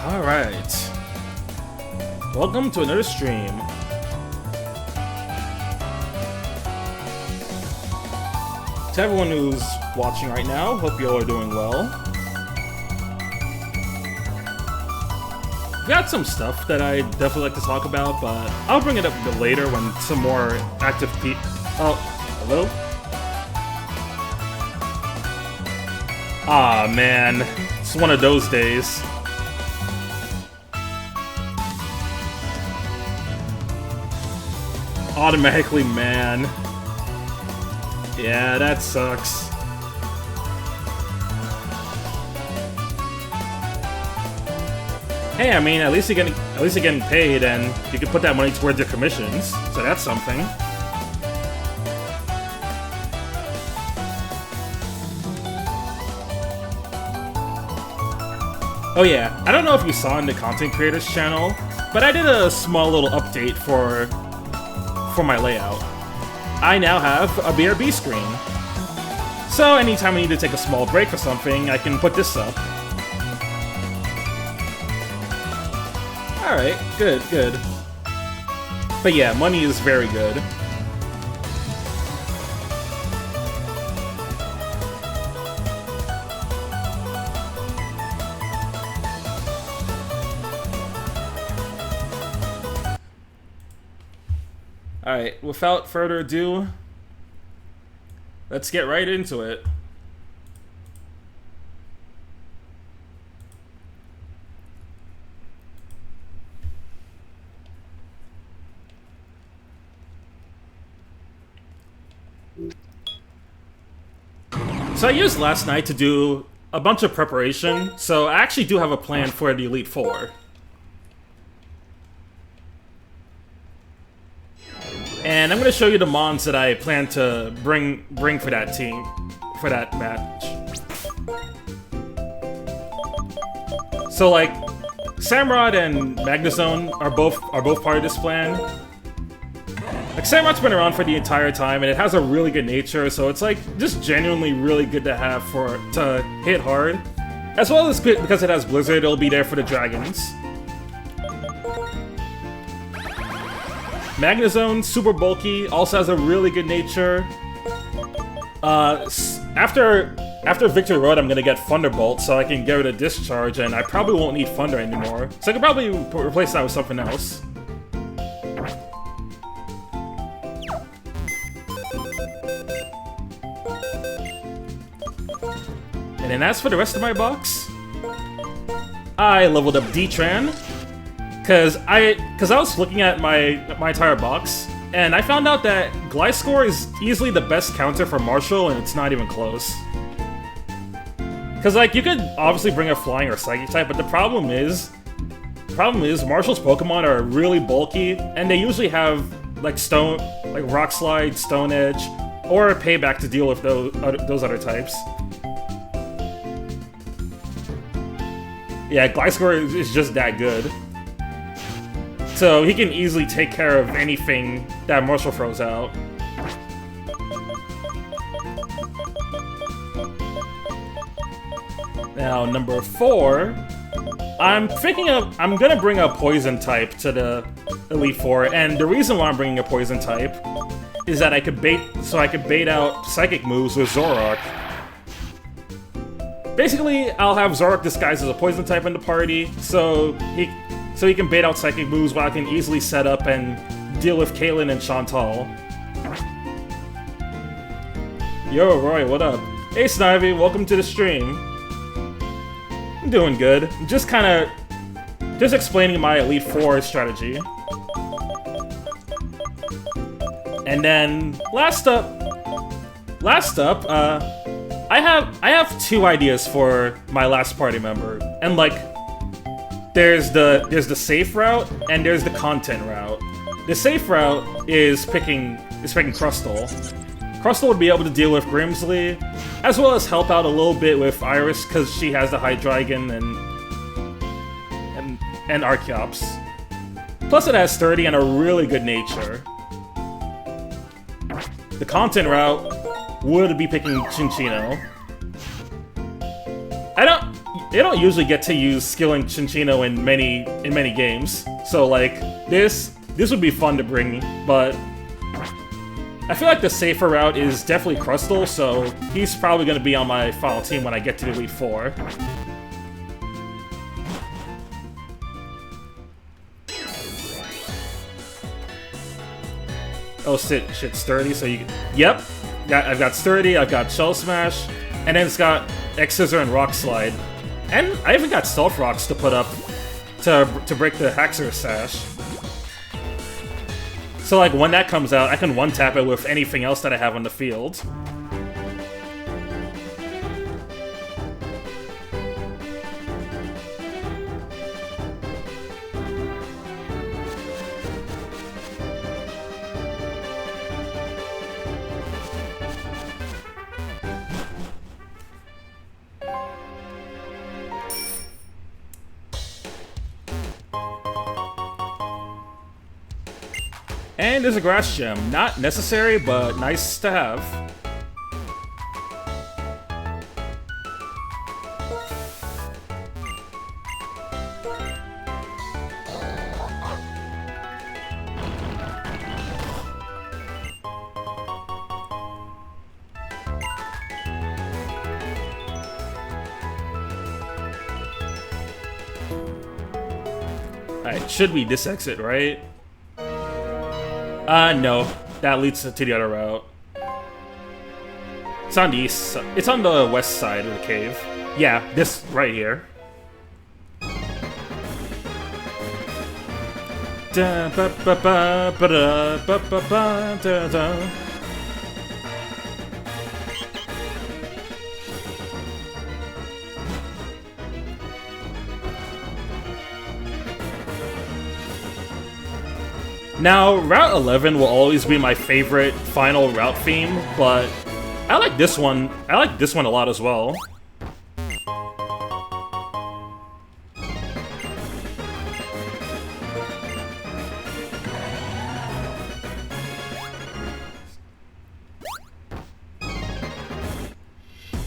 Alright. Welcome to another stream. To everyone who's watching right now, hope you all are doing well. We got some stuff that I definitely like to talk about, but I'll bring it up a bit later when some more active people... Oh, hello? Ah, man. It's one of those days. Automatically, man. Yeah, that sucks. Hey, I mean, at least you're getting paid, and you can put that money towards your commissions, so that's something. Oh yeah, I don't know if you saw in the content creators channel, but I did a small little update for my layout. I now have a BRB screen. So anytime I need to take a small break or something, I can put this up. Alright, good, good. But yeah, money is very good. Alright, without further ado, let's get right into it. So I used last night to do a bunch of preparation, so I actually do have a plan for the Elite Four. And I'm going to show you the mons that I plan to bring for that team, for that match. So like, Samrod and Magnezone are both part of this plan. Like, Samrod's been around for the entire time, and it has a really good nature, so it's like just genuinely really good to have to hit hard. As well as because it has Blizzard, it'll be there for the dragons. Magnezone, super bulky, also has a really good nature. After Victory Road, I'm gonna get Thunderbolt, so I can get rid of Discharge, and I probably won't need Thunder anymore. So I can probably replace that with something else. And then as for the rest of my box, I leveled up D-Tran. Cause I was looking at my entire box, and I found out that Gliscor is easily the best counter for Marshall, and it's not even close. Cause like, you could obviously bring a Flying or Psychic type, but the problem is Marshall's Pokemon are really bulky, and they usually have like Rock Slide, Stone Edge, or a Payback to deal with those other types. Yeah, Gliscor is just that good. So he can easily take care of anything that Marshall throws out. Now, number 4, I'm gonna bring a Poison type to the Elite Four, and the reason why I'm bringing a Poison type is that I could bait out Psychic moves with Zoroark. Basically, I'll have Zoroark disguised as a Poison type in the party, so he can bait out Psychic moves while I can easily set up and deal with Kaylin and Chantal. Yo, Roy, what up? Hey, Snivy, welcome to the stream. I'm doing good. Just explaining my Elite Four strategy. And then, last up, I have 2 ideas for my last party member, and like, there's the safe route and there's the content route. The safe route is picking Crustle. Crustle would be able to deal with Grimsley, as well as help out a little bit with Iris because she has the Hydreigon and Archeops. Plus it has Sturdy and a really good nature. The content route would be picking Chinchino. you don't usually get to use skill in Cinccino in many games. So like this would be fun to bring, but I feel like the safer route is definitely Crustle, so he's probably going to be on my final team when I get to the Elite Four. Oh shit, Sturdy, so you can... Yep, I've got Sturdy, I've got Shell Smash, and then it's got X-Scissor and Rock Slide. And I even got Stealth Rocks to put up to break the Haxor Sash. So like when that comes out, I can one-tap it with anything else that I have on the field. And there's a Grass Gem. Not necessary, but nice to have. Alright, should be this exit, right? No. That leads to the other route. It's on the east. It's on the west side of the cave. Yeah, this right here. Da ba ba ba ba da ba ba ba da da. Now, Route 11 will always be my favorite final route theme, but I like this one. I like this one a lot as well.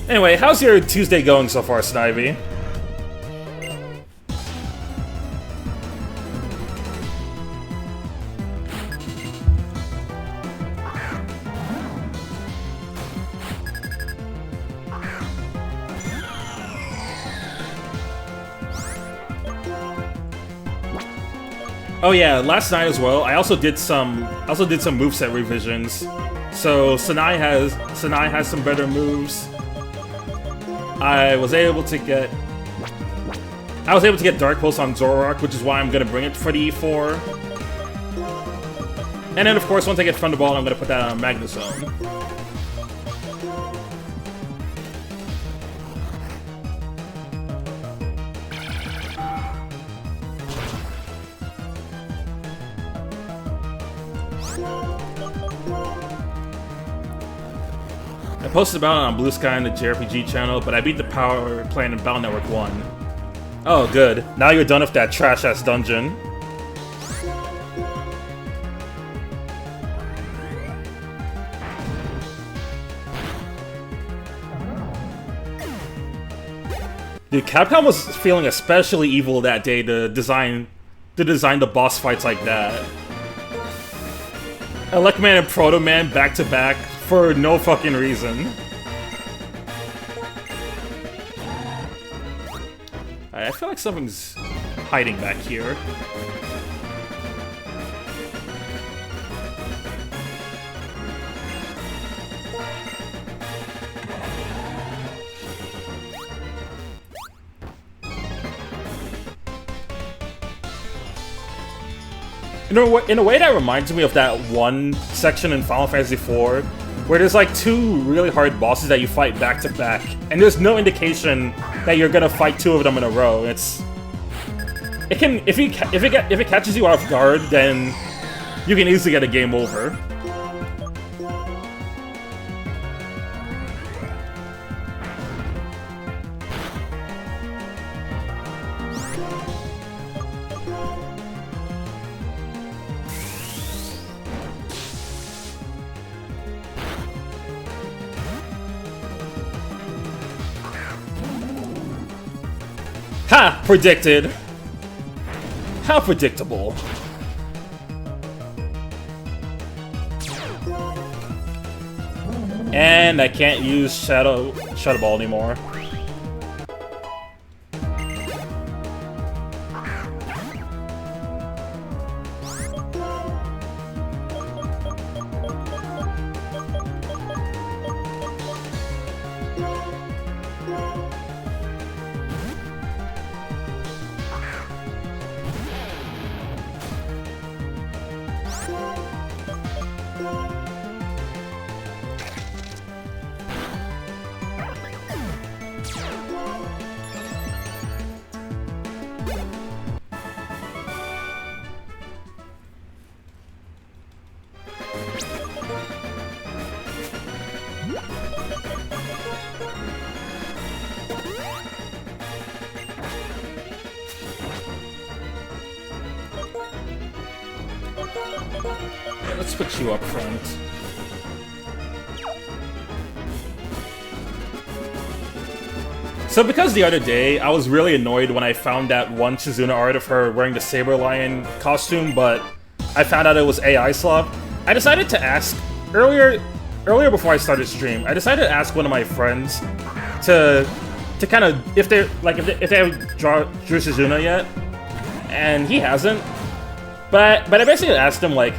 Anyway, how's your Tuesday going so far, Snivy? Oh yeah, last night as well. I also did some moveset revisions. So Sanai has some better moves. I was able to get Dark Pulse on Zoroark, which is why I'm gonna bring it for the E4. And then of course once I get Thunderbolt, I'm gonna put that on Magnezone. I posted about it on Blue Sky and the JRPG channel, but I beat the power plant in Battle Network 1. Oh, good. Now you're done with that trash-ass dungeon. Dude, Capcom was feeling especially evil that day to design the boss fights like that. Elecman and Proto Man back-to-back for no fucking reason. I feel like something's hiding back here. In a way that reminds me of that one section in Final Fantasy IV where there's like two really hard bosses that you fight back to back, and there's no indication that you're gonna fight two of them in a row. If it catches you off guard, then you can easily get a game over. Ha! Predicted. How predictable. And I can't use Shadow Ball anymore. Let's put you up front. So because the other day, I was really annoyed when I found that one Shizuna art of her wearing the Saber Lion costume, but I found out it was AI swap. I decided to ask, earlier before I started stream, I decided to ask one of my friends to kind of, if they haven't drew Shizuna yet, and he hasn't. But I basically asked him, like,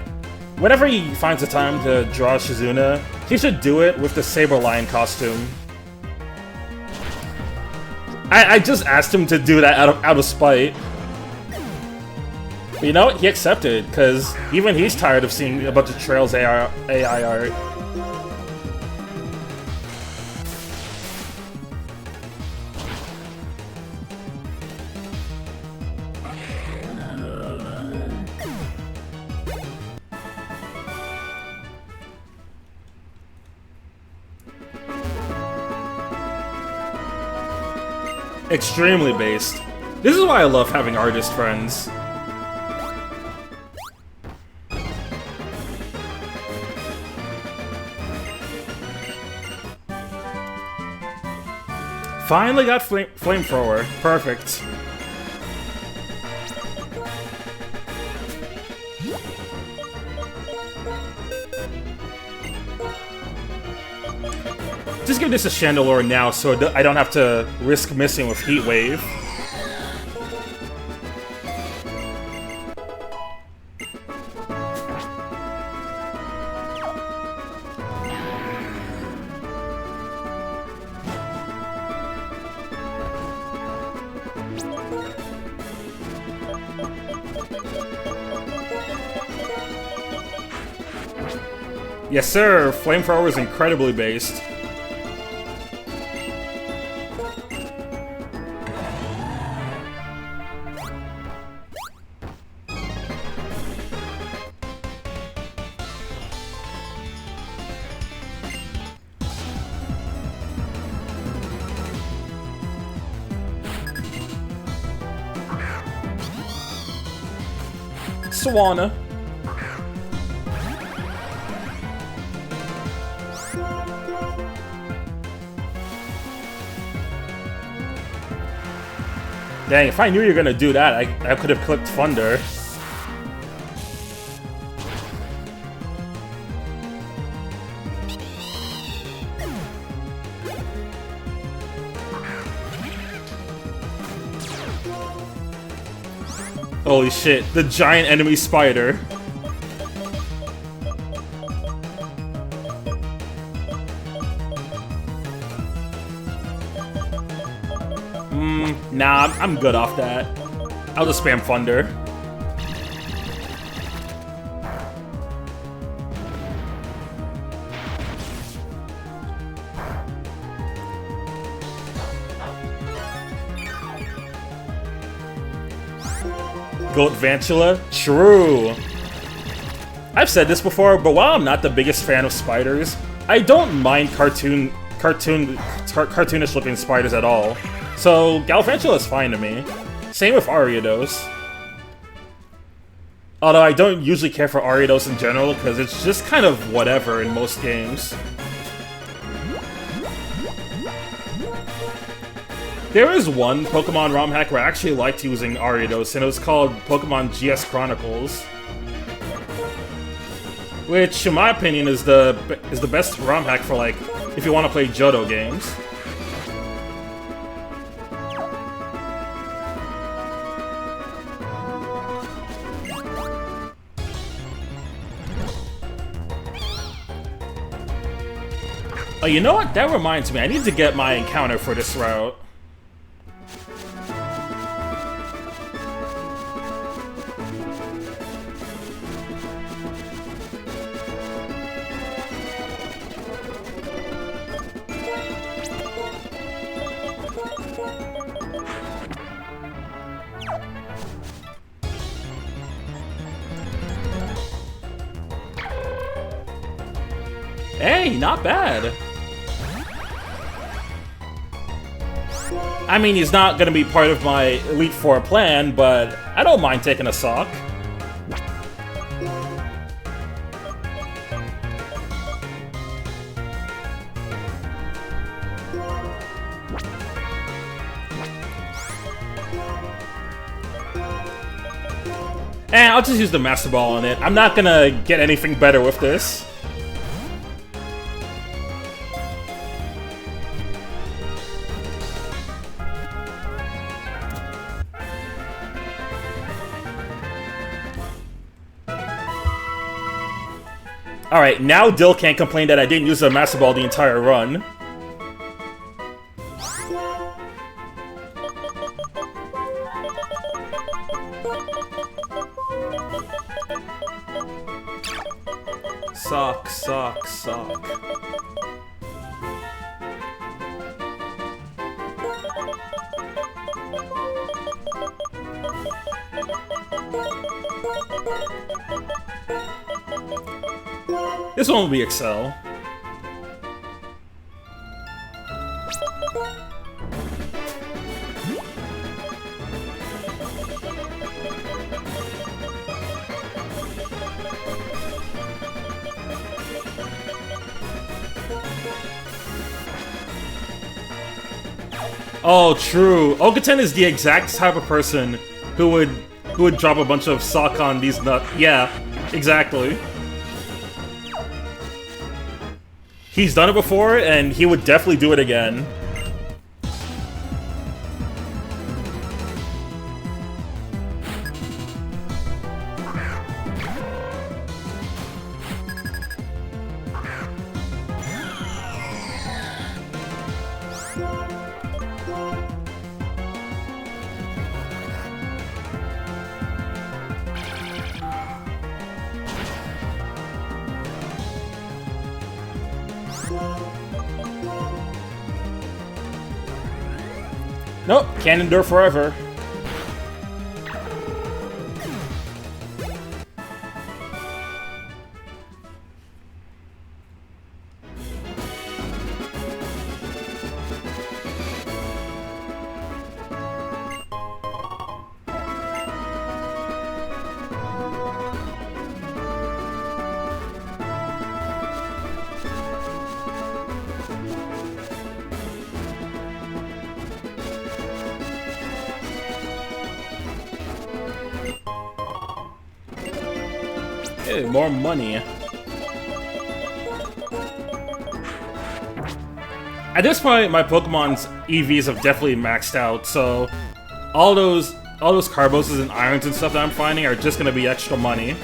whenever he finds the time to draw Shizuna, he should do it with the Saber Lion costume. I just asked him to do that out of spite. But you know what? He accepted, because even he's tired of seeing a bunch of Trails AI art. Extremely based. This is why I love having artist friends. Finally got flamethrower. Perfect. Just give this a Chandelure now so I don't have to risk missing with Heat Wave. Yes sir, Flamethrower is incredibly based. Swanna. Dang, if I knew you were gonna do that, I could have clicked Thunder. Holy shit, the giant enemy spider. Nah, I'm good off that. I'll just spam Thunder. Goat Vantula? True. I've said this before, but while I'm not the biggest fan of spiders, I don't mind cartoonish looking spiders at all. So Galvantula is fine to me. Same with Ariados. Although I don't usually care for Ariados in general, because it's just kind of whatever in most games. there is one Pokemon ROM hack where I actually liked using Ariados, and it was called Pokemon GS Chronicles, which, in my opinion, is the best ROM hack for, like, if you want to play Johto games. Oh, you know what? That reminds me. I need to get my encounter for this route. Hey, not bad. I mean, he's not gonna be part of my Elite Four plan, but I don't mind taking a sock. And I'll just use the Master Ball on it. I'm not gonna get anything better with this. Alright, now Dill can't complain that I didn't use the Master Ball the entire run. Sock, sock, sock. This one will be Excel. Oh, true. Ogaten is the exact type of person who would drop a bunch of sock on these nuts. Yeah, exactly. He's done it before, and he would definitely do it again. Nope, can't endure forever. Hey, more money. At this point, my Pokemon's EVs have definitely maxed out, so all those Carboses and Irons and stuff that I'm finding are just gonna be extra money.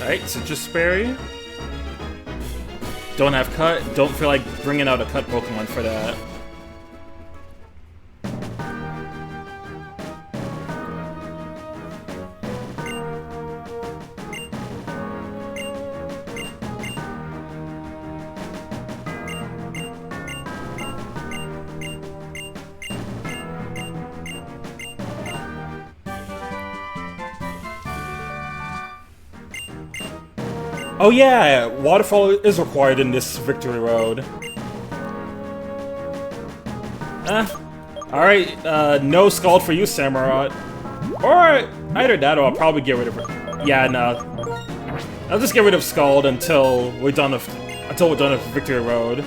Alright, Citrus Berry. Don't have cut. Don't feel like bringing out a cut Pokemon for that. Oh yeah, Waterfall is required in this Victory Road. Alright, no Scald for you, Samurott. Or either that or I'll probably get rid of it. Yeah, no. I'll just get rid of Scald until we're done with Victory Road.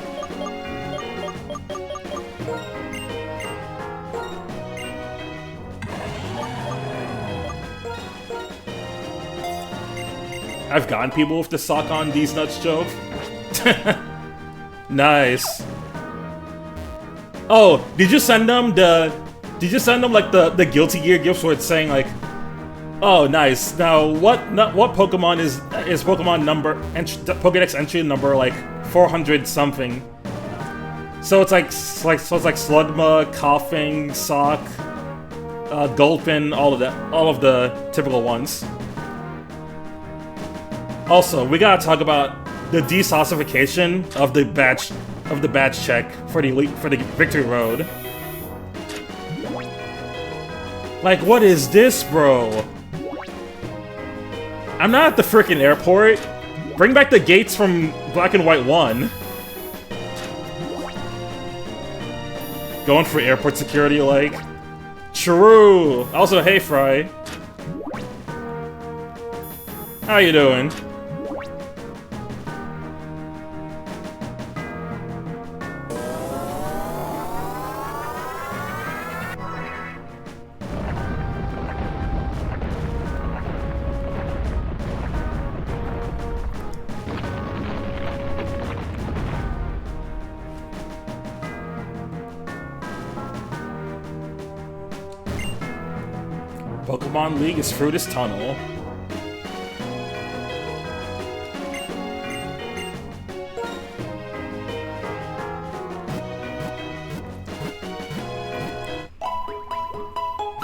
I've gotten people with the sock on these nuts joke. Nice. Oh, did you send them like the Guilty Gear gifts where it's saying like, oh nice. Now what Pokemon is Pokemon number Pokédex entry number like 400 something. So it's like Slugma, Coughing, Sock, Gulpin, all of the typical ones. Also, we gotta talk about the desaucification of the badge check for the Victory Road. Like, what is this, bro? I'm not at the frickin' airport. Bring back the gates from Black and White 1. Going for airport security, like. True. Also, hey, Fry. How you doing? Pokemon League is through this tunnel.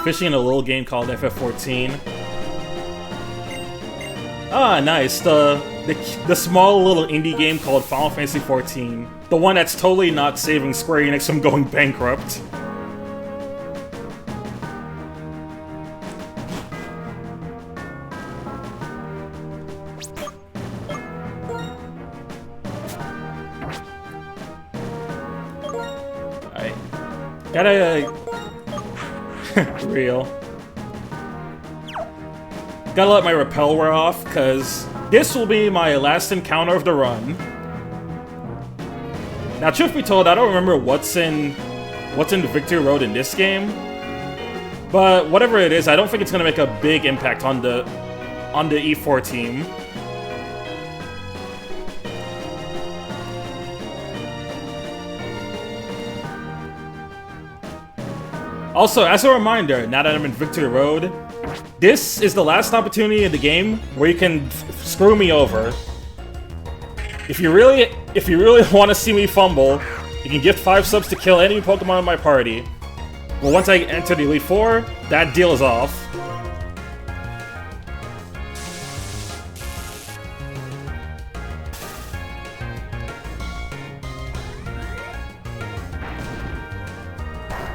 Fishing in a little game called FF14. Ah, nice. The small little indie game called Final Fantasy XIV. The one that's totally not saving Square Enix from going bankrupt. Gotta... Real. Gotta let my repel wear off, because this will be my last encounter of the run. Now, truth be told, I don't remember what's in the Victory Road in this game. But whatever it is, I don't think it's gonna make a big impact on the E4 team. Also, as a reminder, now that I'm in Victory Road, this is the last opportunity in the game where you can screw me over. If you really want to see me fumble, you can gift 5 subs to kill any Pokemon in my party. But once I enter the Elite Four, that deal is off.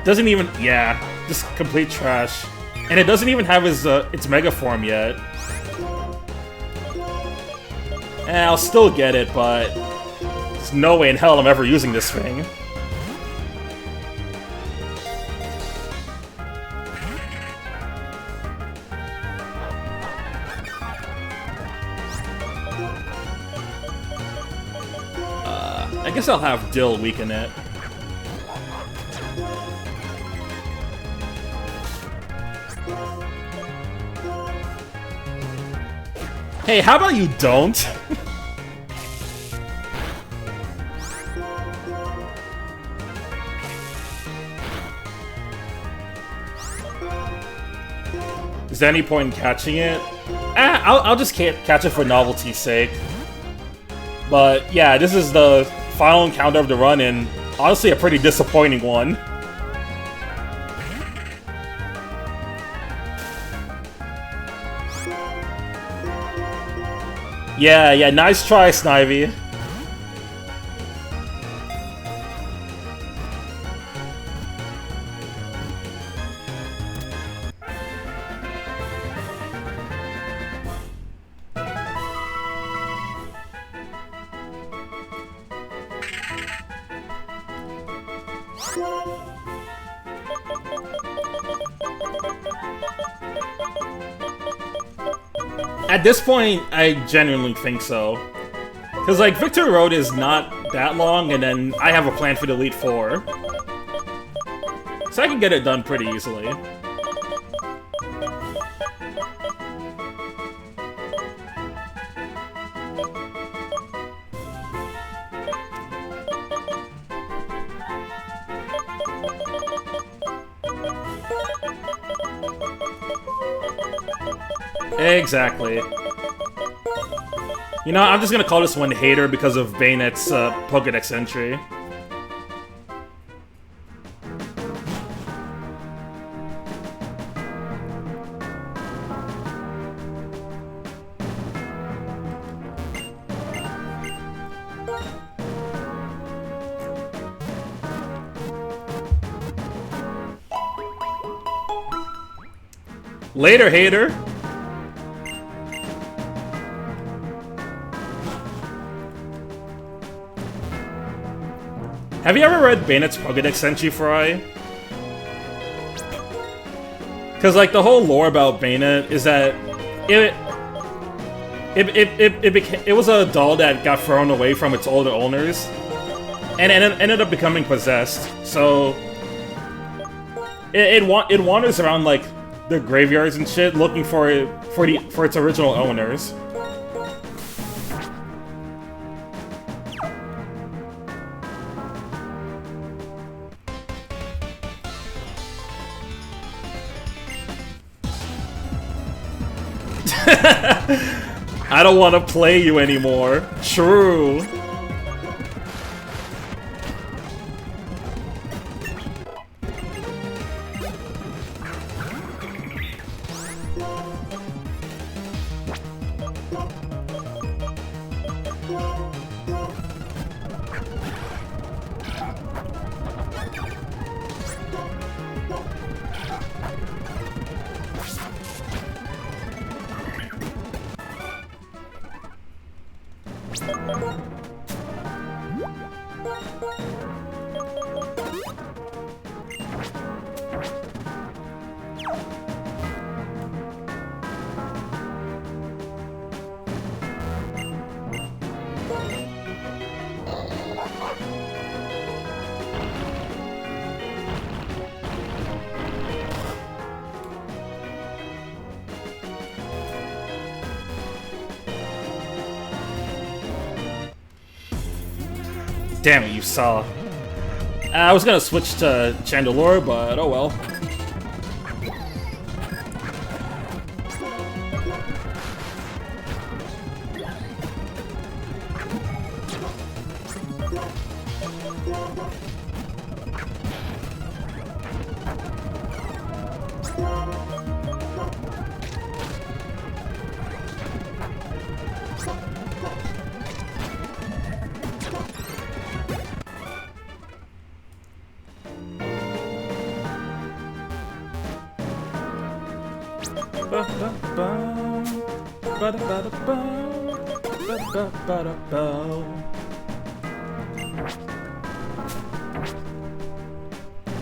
Doesn't even, yeah, just complete trash. And it doesn't even have its Mega Form yet. I'll still get it, but there's no way in hell I'm ever using this thing. I guess I'll have Dill weaken it. Hey, how about you don't? Is there any point in catching it? I'll just catch it for novelty's sake. But yeah, this is the final encounter of the run, and honestly a pretty disappointing one. Yeah, nice try, Snivy. At this point, I genuinely think so. Because, like, Victory Road is not that long, and then I have a plan for the Elite Four. So I can get it done pretty easily. Exactly. You know, I'm just gonna call this one Hater because of Bayonet's Pokédex entry. Later, Hater! Have you ever read Bayonet's Pokédex entry, Fry? Because, like, the whole lore about Bayonet is that it was a doll that got thrown away from its older owners, and it ended up becoming possessed. So it wanders around like the graveyards and shit, looking for its original owners. I don't want to play you anymore. True. Damn it, you saw. I was gonna switch to Chandelure, but oh well.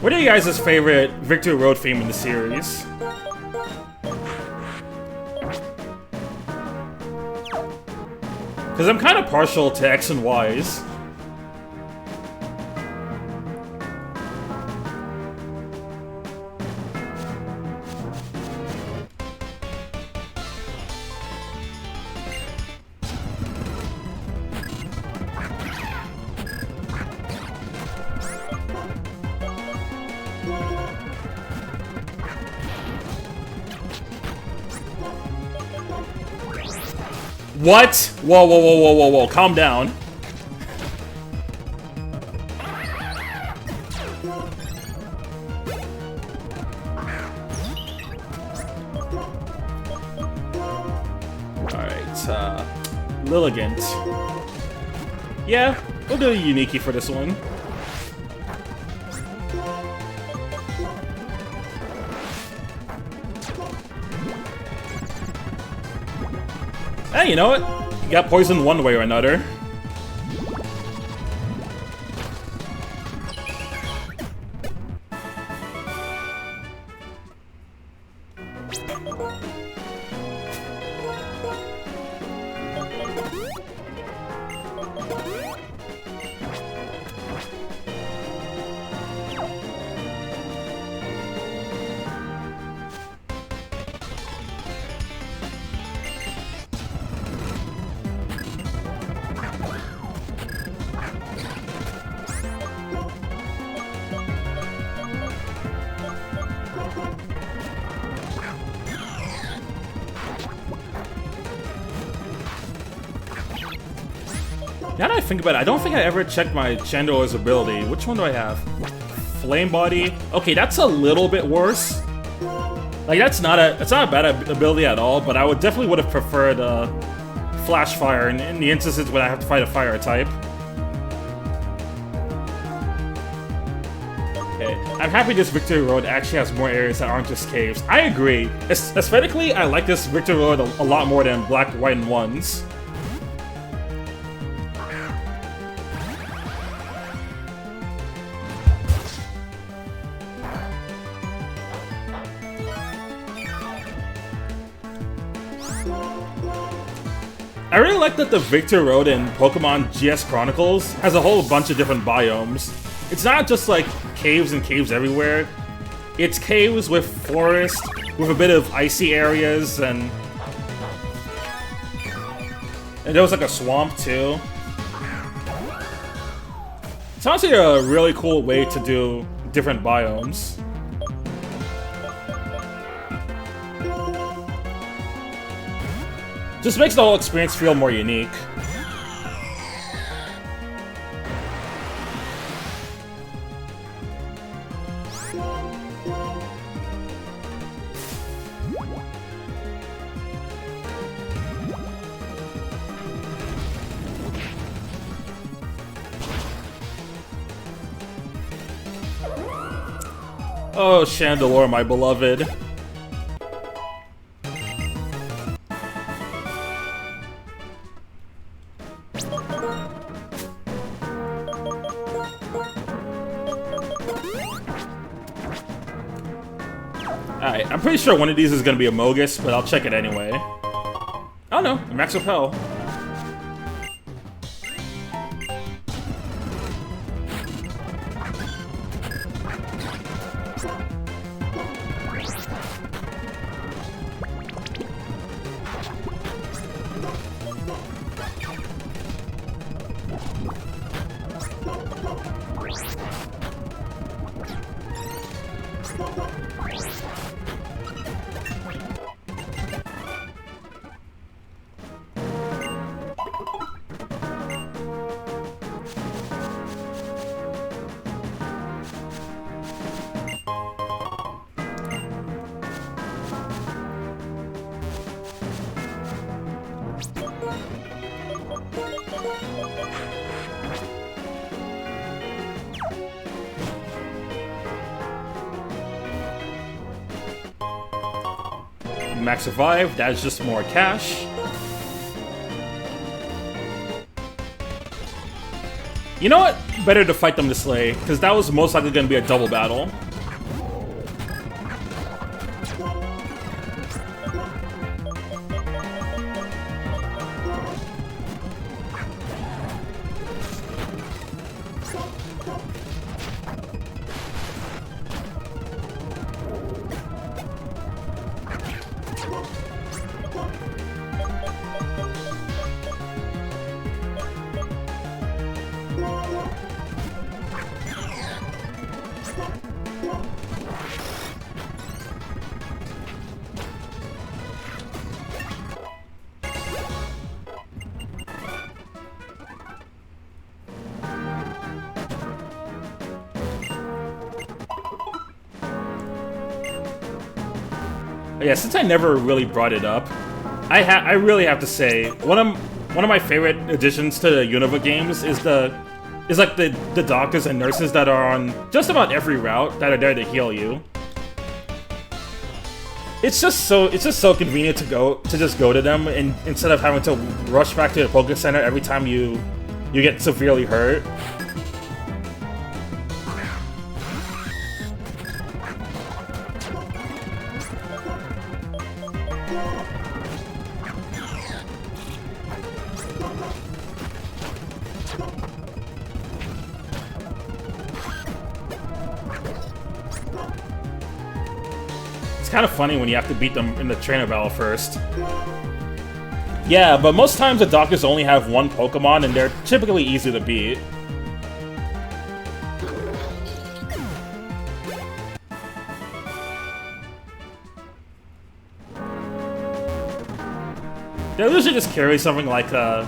What are you guys' favorite Victory Road theme in the series? Because I'm kind of partial to X and Y's. What? Whoa, whoa, whoa, whoa, whoa, whoa. Calm down. Alright, Lilligant. Yeah, we'll do a Unique for this one. Hey, you know what? You got poisoned one way or another. Now that I think about it, I don't think I ever checked my Chandelur's ability. Which one do I have? Flame Body. Okay, that's a little bit worse. Like that's not a bad ability at all, but I definitely would have preferred Flash Fire in the instances when I have to fight a fire type. Okay, I'm happy this Victory Road actually has more areas that aren't just caves. I agree. Aesthetically, I like this Victory Road a lot more than Black, White, and Ones. I really like that the Victory Road in Pokemon GS Chronicles has a whole bunch of different biomes. It's not just like caves and caves everywhere. It's caves with forest, with a bit of icy areas, and there was like a swamp too. It's honestly a really cool way to do different biomes. Just makes the whole experience feel more unique. Oh, Chandelure, my beloved. Alright, I'm pretty sure one of these is gonna be a Mogus, but I'll check it anyway. Oh no, Max Repel. Max Survive, that's just more cash. You know what? Better to fight them this way, because that was most likely going to be a double battle. Yeah, since I never really brought it up, I really have to say one of my favorite additions to the Unova games is like the doctors and nurses that are on just about every route that are there to heal you. It's just so convenient to just go to them, and instead of having to rush back to the Poké Center every time you get severely hurt. It's kind of funny when you have to beat them in the trainer battle first. Yeah, but most times the doctors only have one Pokemon, and they're typically easy to beat. They'll usually just carry something like a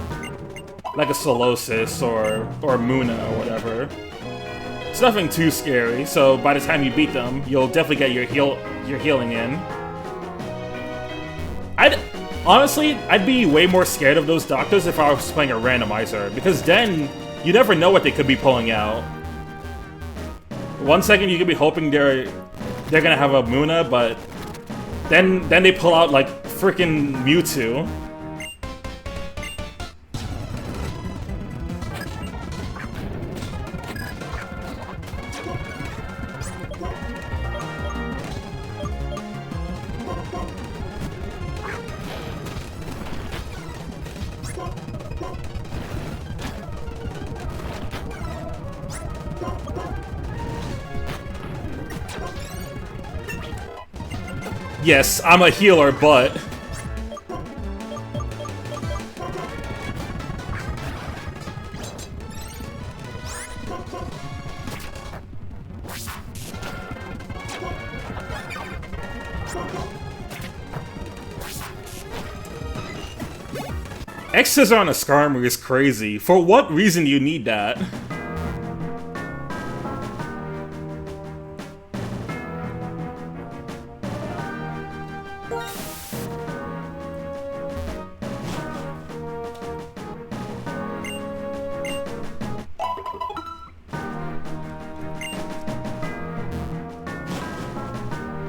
Solosis or Muna or whatever. It's nothing too scary, so by the time you beat them, you'll definitely get your healing in. Honestly, I'd be way more scared of those doctors if I was playing a randomizer, because then you never know what they could be pulling out. 1 second you could be hoping they're gonna have a Muna, but then they pull out like freaking Mewtwo. Yes, I'm a healer, but... X-Scissor on a Skarmory is crazy. For what reason do you need that?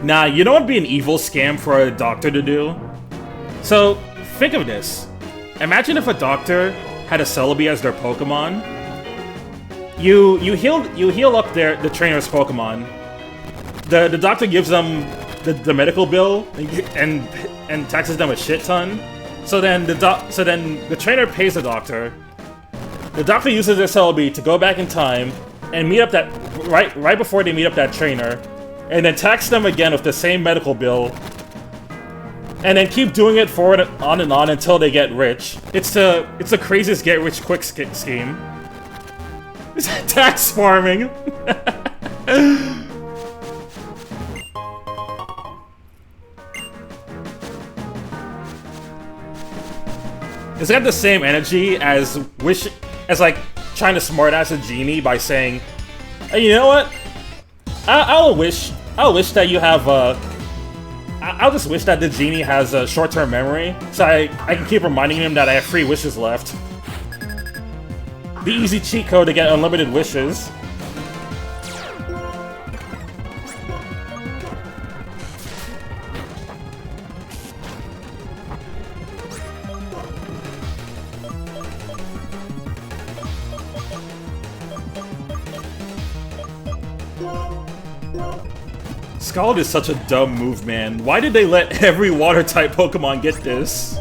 Nah, you know what would be an evil scam for a doctor to do? So, think of this. Imagine if a doctor had a Celebi as their Pokemon. You heal up the trainer's Pokemon. The doctor gives them the medical bill and taxes them a shit ton. So then the trainer pays the doctor. The doctor uses their Celebi to go back in time and meet up that right before they meet up that trainer. And then tax them again with the same medical bill, and then keep doing it forward on and on until they get rich. It's the craziest get-rich-quick scheme. It's tax farming. It's got the same energy as like trying to smartass a genie by saying, hey, you know what? I'll wish that you have I'll just wish that the genie has a short-term memory, so I can keep reminding him that I have 3 wishes left. The easy cheat code to get unlimited wishes. Scald is such a dumb move, man. Why did they let every water-type Pokemon get this?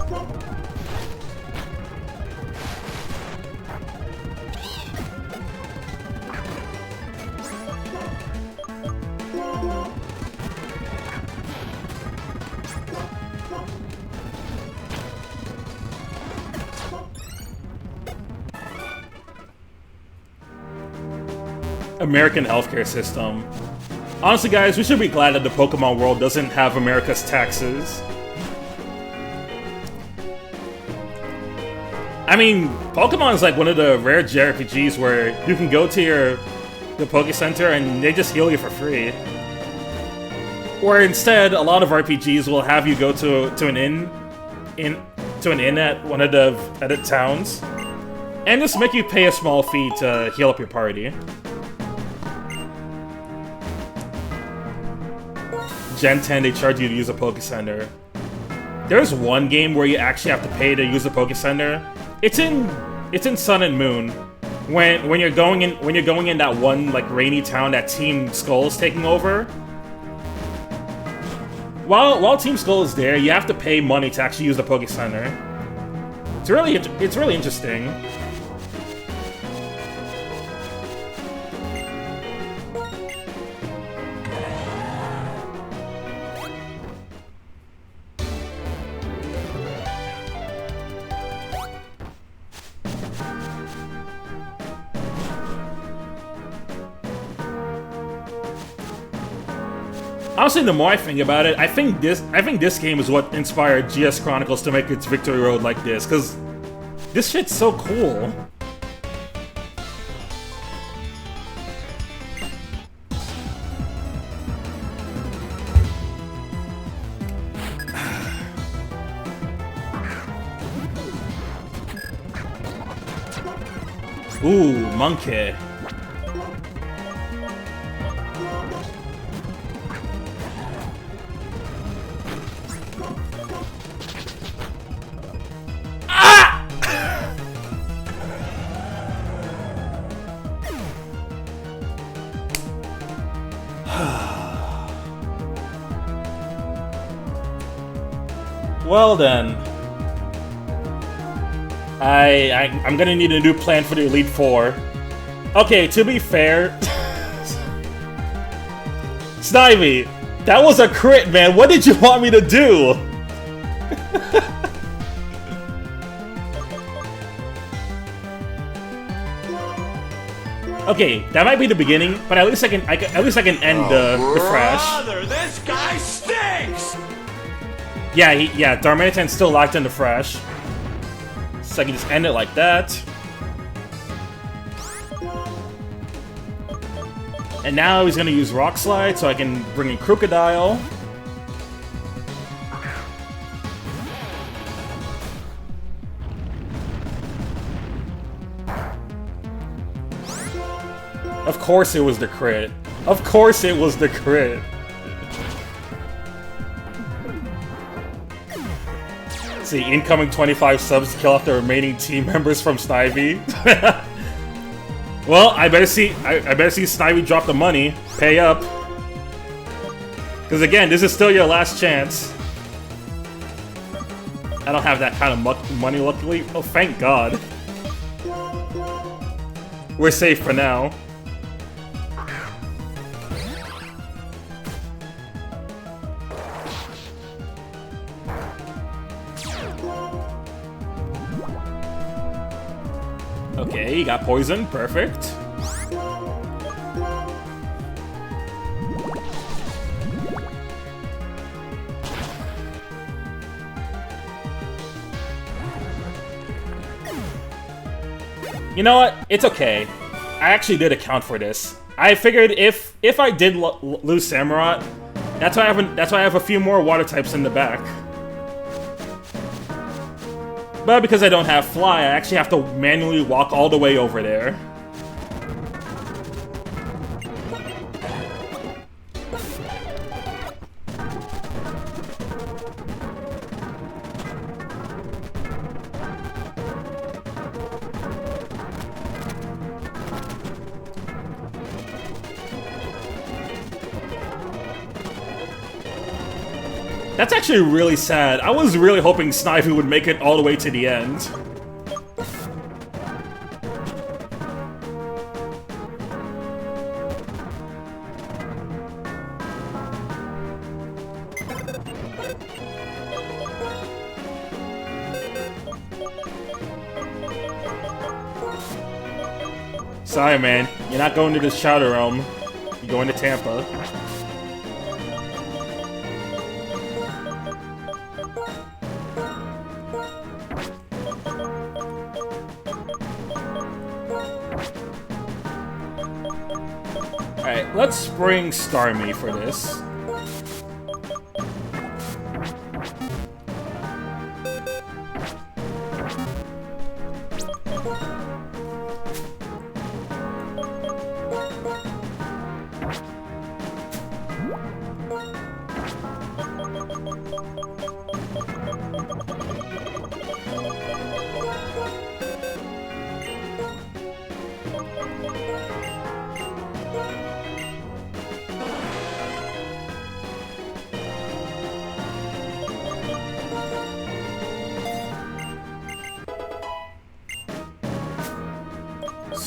American healthcare system. Honestly, guys, we should be glad that the Pokemon world doesn't have America's taxes. I mean, Pokemon is like one of the rare JRPGs where you can go to the Poké Center and they just heal you for free. Where instead, a lot of RPGs will have you go to an inn at one of the towns, and just make you pay a small fee to heal up your party. Gen 10, they charge you to use a Poke Center. There's one game where you actually have to pay to use a Poke Center. It's in Sun and Moon. When you're going in that one like rainy town that Team Skull is taking over. While Team Skull is there, you have to pay money to actually use the Poke Center. It's really interesting. Honestly, the more I think about it, I think this game is what inspired GS Chronicles to make its Victory Road like this, because this shit's so cool. Ooh, monkey. Well then, I'm gonna need a new plan for the Elite Four. Okay, to be fair, Snivy, that was a crit, man. What did you want me to do? Okay, that might be the beginning, but at least I can end the fresh. Brother, this guy stinks. Yeah, Darmanitan's still locked in the fresh. So I can just end it like that. And now he's gonna use Rock Slide, so I can bring in Crocodile. Of course it was the crit. Of course it was the crit. See, incoming 25 subs to kill off the remaining team members from Snivy. Well, I better see Snivy drop the money, pay up. Because again, this is still your last chance. I don't have that kind of money, luckily. Oh, thank God. We're safe for now. Okay, he got poisoned. Perfect. You know what? It's okay. I actually did account for this. I figured if I did lose Samurott, that's why I have a few more water types in the back. But because I don't have Fly, I actually have to manually walk all the way over there. That's actually really sad. I was really hoping Snivy would make it all the way to the end. Sorry, man. You're not going to the Shadow Realm. You're going to Tampa. Alright, let's bring Starmie for this.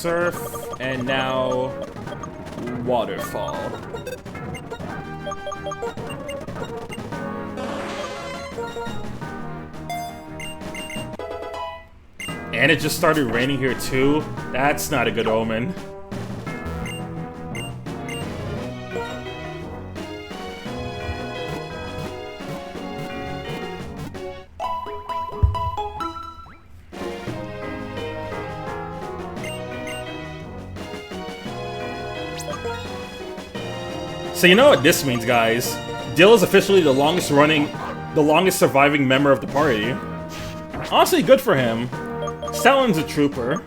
Surf, and now Waterfall. And it just started raining here too? That's not a good omen. So you know what this means, guys. Dill is officially the longest surviving member of the party. Honestly, good for him. Stallin's a trooper.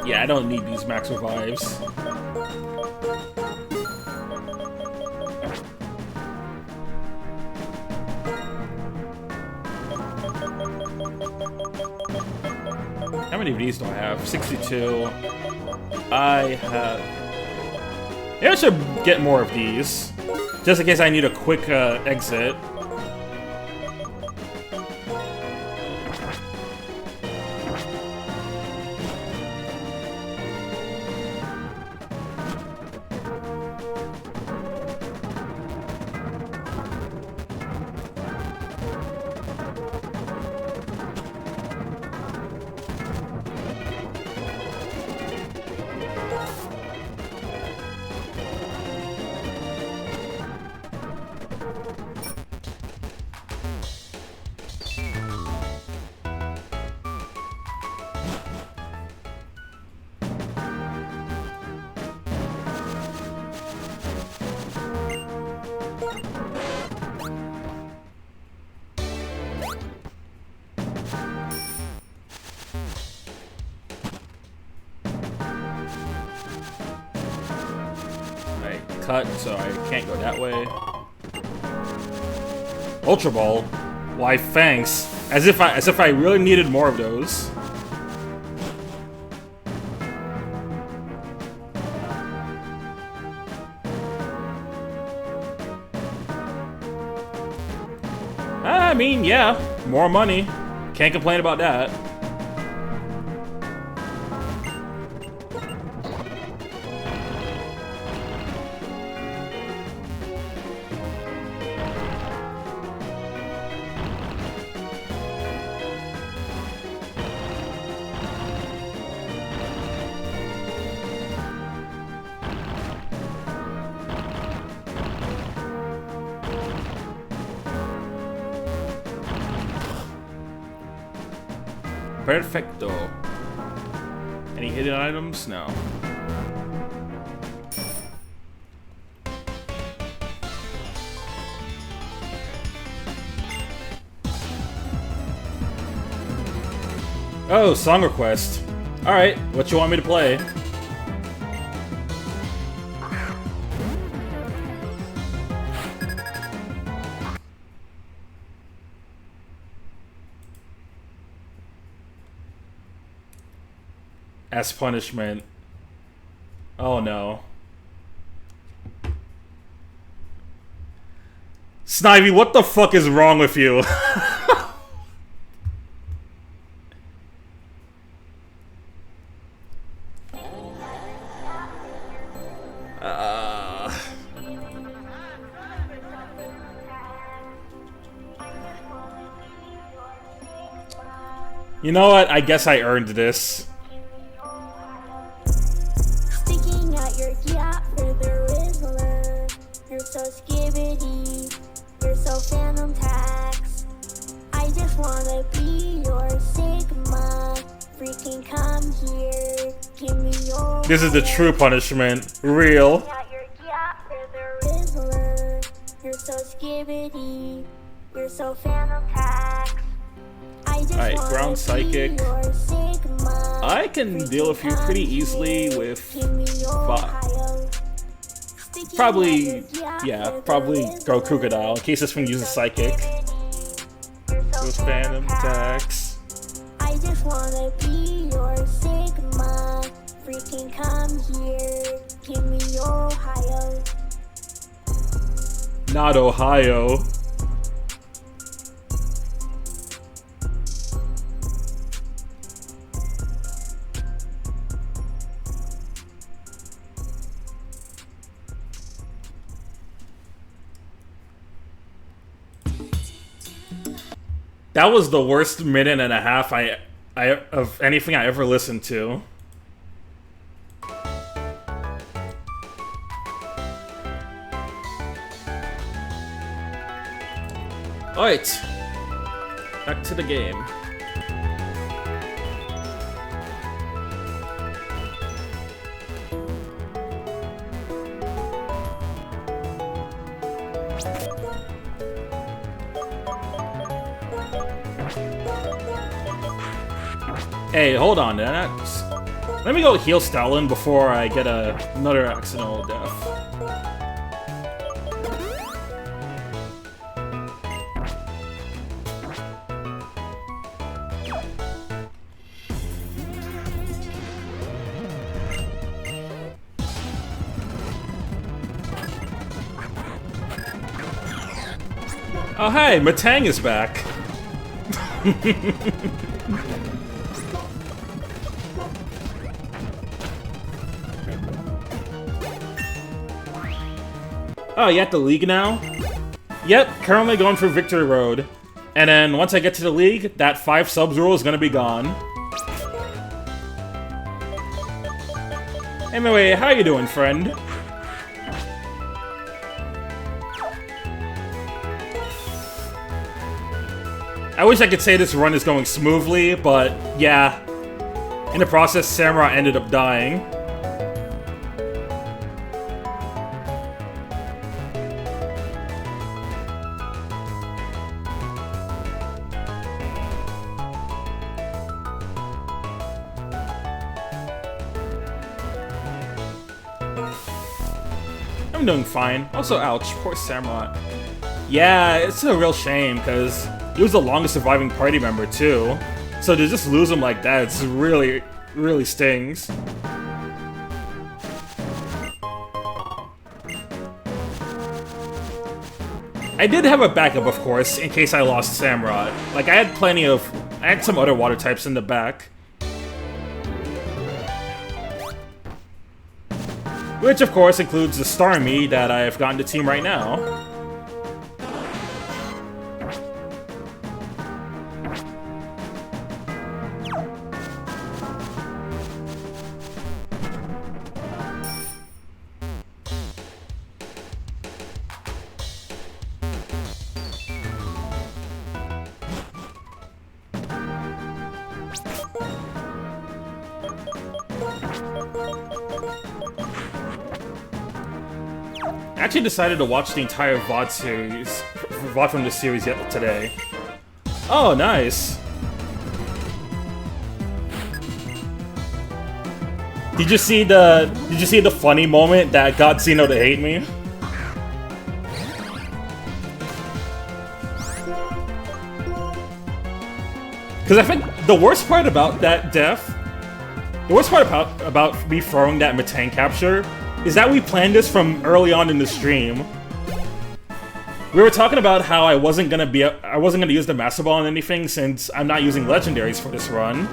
Yeah, I don't need these max revives. How many of these do I have? 62. I have... Yeah, I should get more of these. Just in case I need a quick exit. Cut, so I can't go that way. Ultra Ball? Why, thanks. As if I really needed more of those. I mean, yeah, more money. Can't complain about that. Perfecto. Any hidden items? No. Oh, song request. Alright, what you want me to play? As punishment. Oh no. Snivy, what the fuck is wrong with you? You know what? I guess I earned this. Sticking out your yacht for the Rizzler. You're so skibbity. You're so phantom tax. I just wanna be your Sigma. Freaking come here. Give me your. This is the true punishment. Real. Sticking out your yacht for the Rizzler. You're so skibbity. You're so phantom tax. Alright, ground psychic. I can deal with you pretty easily with 5. Probably, yeah, probably go Crocodile in case this one uses psychic. With Phantom attacks. I just wanna be your Sigma. Freaking come here. Give me your Not Ohio. That was the worst minute and a half of anything I ever listened to. Alright, back to the game. Hey, hold on, let me go heal Stalin before I get another accidental death. Oh hey, Matang is back. Oh, you at the league now? Yep, currently going for Victory Road. And then once I get to the league, that 5 subs rule is gonna be gone. Anyway, how you doing, friend? I wish I could say this run is going smoothly, but yeah. In the process, Samurai ended up dying. I'm doing fine. Also, ouch, poor Samurai. Yeah, it's a real shame, because he was the longest surviving party member, too. So to just lose him like that, it's really, really stings. I did have a backup, of course, in case I lost Samurai. Like, I had some other water types in the back. Which, of course, includes the Starmie that I've got in the team right now. I actually decided to watch the entire VOD from this series yet today. Oh, nice. Did you see the funny moment that got Zeno to hate me? Because I think the worst part about that death, the worst part about me throwing that Matang capture, is that we planned this from early on in the stream. We were talking about how I wasn't gonna use the Master Ball on anything since I'm not using legendaries for this run.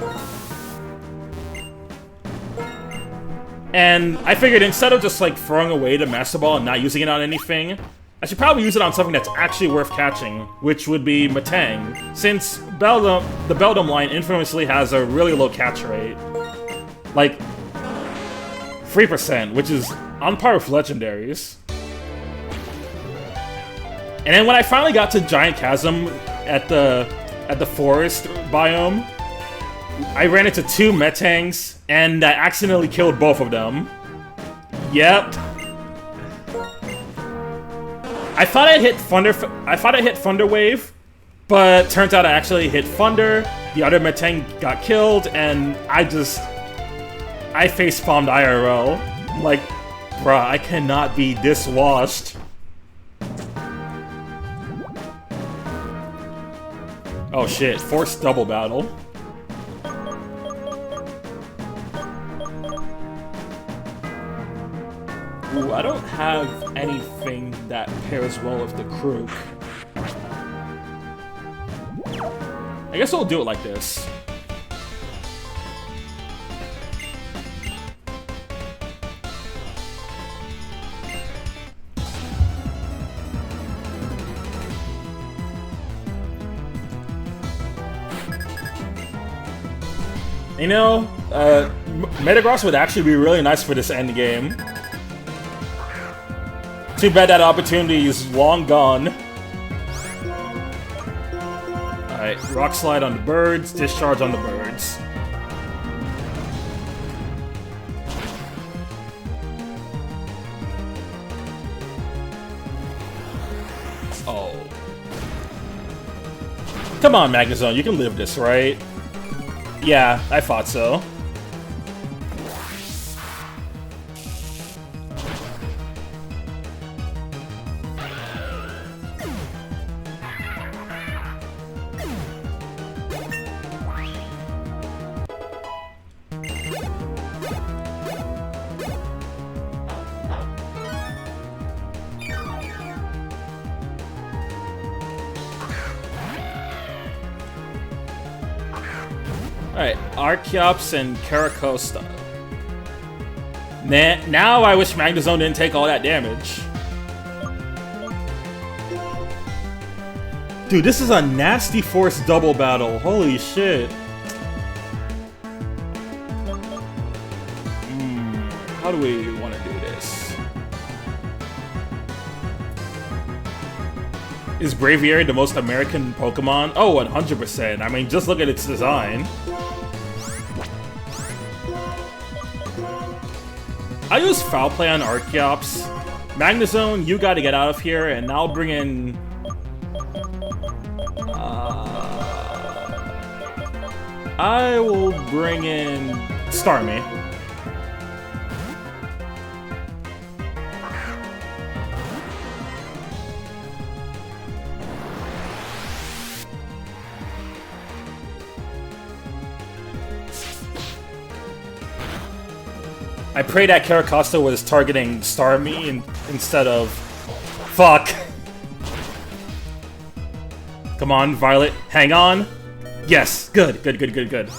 And I figured instead of just like throwing away the Master Ball and not using it on anything, I should probably use it on something that's actually worth catching, which would be Matang, since the Beldum line infamously has a really low catch rate. Like 3%, which is on par with legendaries. And then when I finally got to Giant Chasm at the forest biome, I ran into 2 Metangs, and I accidentally killed both of them. Yep. I thought I hit Thunder Wave, but turns out I actually hit Thunder. The other Metang got killed, and I facepalmed IRL. I'm like, bruh, I cannot be this washed. Oh shit, forced double battle. Ooh, I don't have anything that pairs well with the Krook. I guess we'll do it like this. You know, Metagross would actually be really nice for this end game. Too bad that opportunity is long gone. Alright, Rock Slide on the birds, Discharge on the birds. Oh. Come on, Magnezone, you can live this, right? Yeah, I thought so. Alright, Archeops and Caracosta. Now I wish Magnezone didn't take all that damage. Dude, this is a nasty force double battle. Holy shit. How do we want to do this? Is Braviary the most American Pokemon? Oh, 100%. I mean, just look at its design. I use Foul Play on Archeops. Magnezone, you gotta get out of here, and I'll bring in... I will bring in Starmie. I pray that Caracosta was targeting Starmie instead of... Fuck! Come on, Violet, hang on! Yes! Good, good, good, good, good.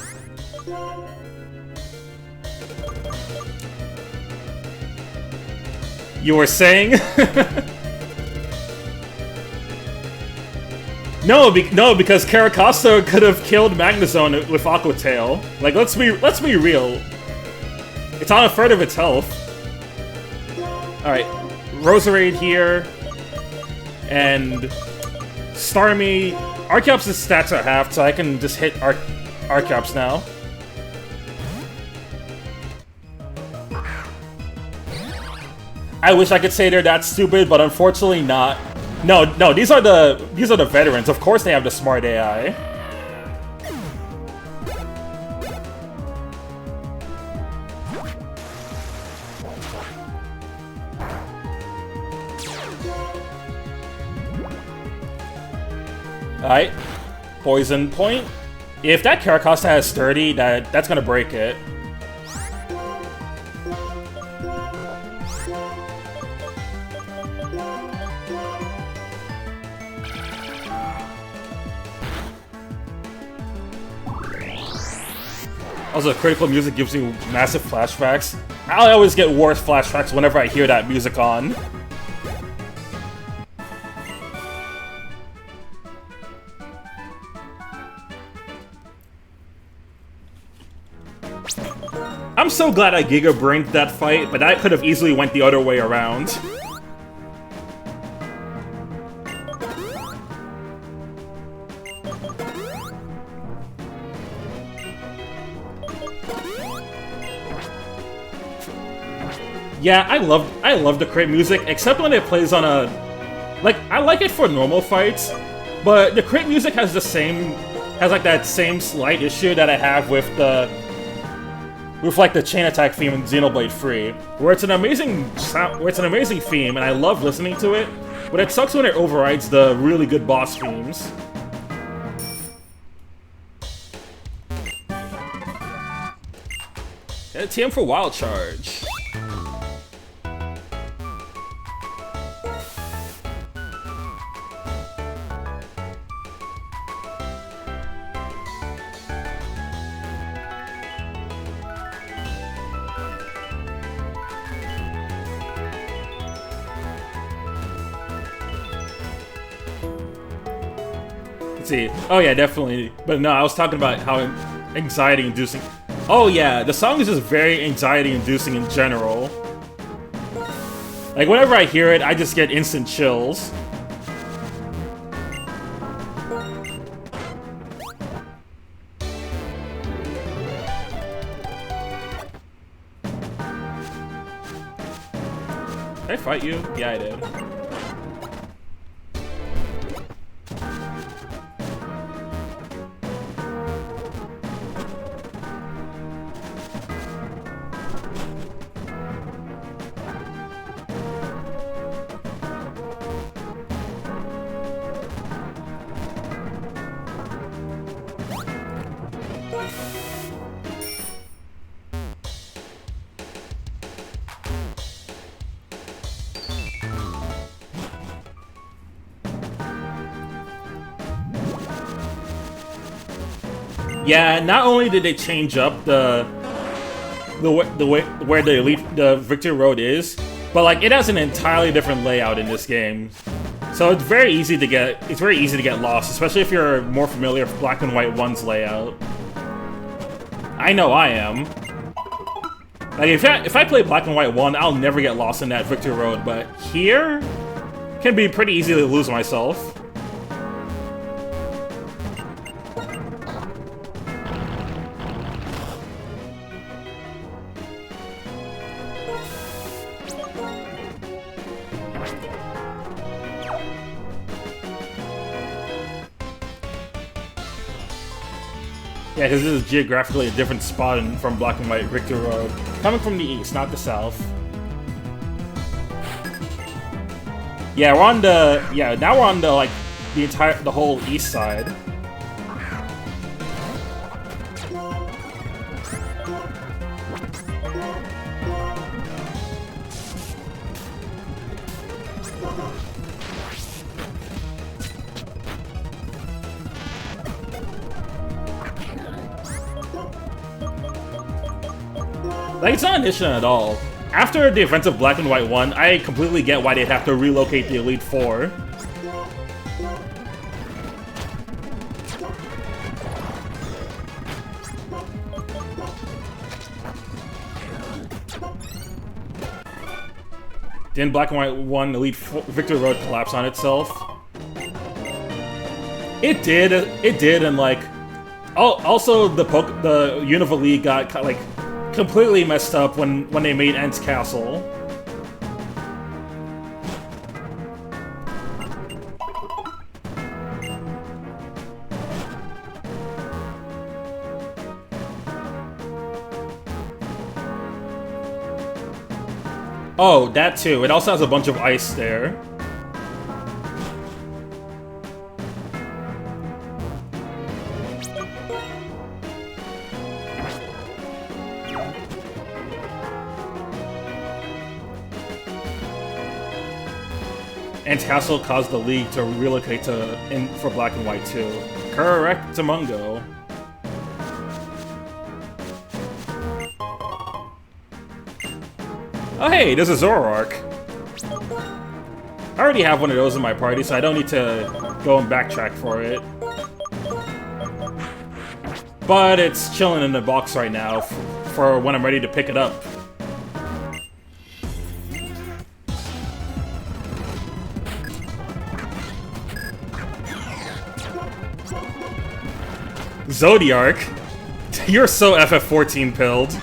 You were saying? No, because Caracosta could have killed Magnezone with Aqua Tail. Like, let's be real. It's on a third of its health. Alright, Roserade here. And Starmie. Archeops' stats are halved, so I can just hit Archeops now. I wish I could say they're that stupid, but unfortunately not. No, these are the veterans. Of course they have the smart AI. Alright, Poison Point. If that Caracosta has 30, that's gonna break it. Also, critical music gives you massive flashbacks. I always get worse flashbacks whenever I hear that music on. I'm so glad I Giga Brained that fight, but that could have easily went the other way around. Yeah, I love the crit music, except when it plays on a... Like, I like it for normal fights, but the crit music has like that same slight issue that I have with like the chain attack theme in Xenoblade 3, where it's an amazing theme and I love listening to it, but it sucks when it overrides the really good boss themes. Get a TM for Wild Charge. 50. Oh yeah, definitely. But no, I was talking about how anxiety-inducing. Oh yeah, the song is just very anxiety-inducing in general. Like, whenever I hear it, I just get instant chills. Did I fight you? Yeah, I did. Yeah, not only did they change up the way where the Victory Road is, but like it has an entirely different layout in this game. So it's very easy to get lost, especially if you're more familiar with Black and White 1's layout. I know I am. Like if I play Black and White 1, I'll never get lost in that Victory Road, but here can be pretty easy to lose myself. Yeah, because this is geographically a different spot from Black and White Victory Road. Coming from the east, not the south. Yeah, now we're on the, like, the whole east side. Like, it's not an issue at all. After the events of Black and White 1, I completely get why they'd have to relocate the Elite Four. Didn't Black and White 1 Elite Victory Road collapse on itself? It did, and like... Also, the Unova League got, like, completely messed up when they made Ent's Castle. Oh, that too. It also has a bunch of ice there. And Castle caused the League to relocate for Black and White 2. Correct, Mungo. Oh hey, there's a Zoroark. I already have one of those in my party, so I don't need to go and backtrack for it. But it's chilling in the box right now for when I'm ready to pick it up. Zodiark? You're so FF14 pilled.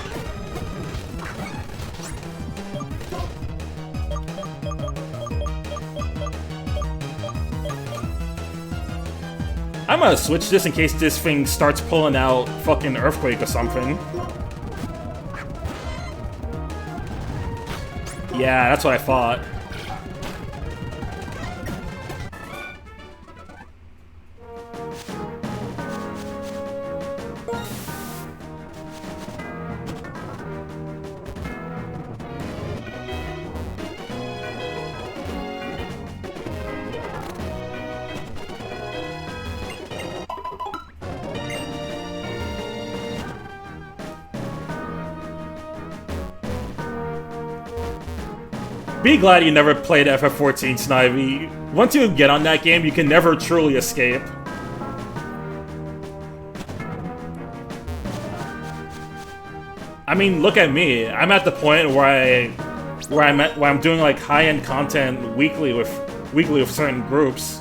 I'm gonna switch this in case this thing starts pulling out fucking Earthquake or something. Yeah, that's what I thought. Be glad you never played FF14, Snivy. Once you get on that game, you can never truly escape. I mean, look at me. I'm at the point where I'm doing like high-end content weekly with certain groups.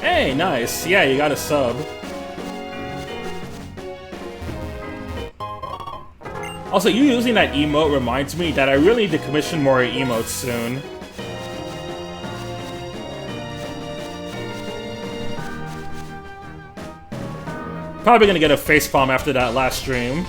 Hey, nice. Yeah, you got a sub. Also, you using that emote reminds me that I really need to commission more emotes soon. Probably gonna get a facepalm after that last stream.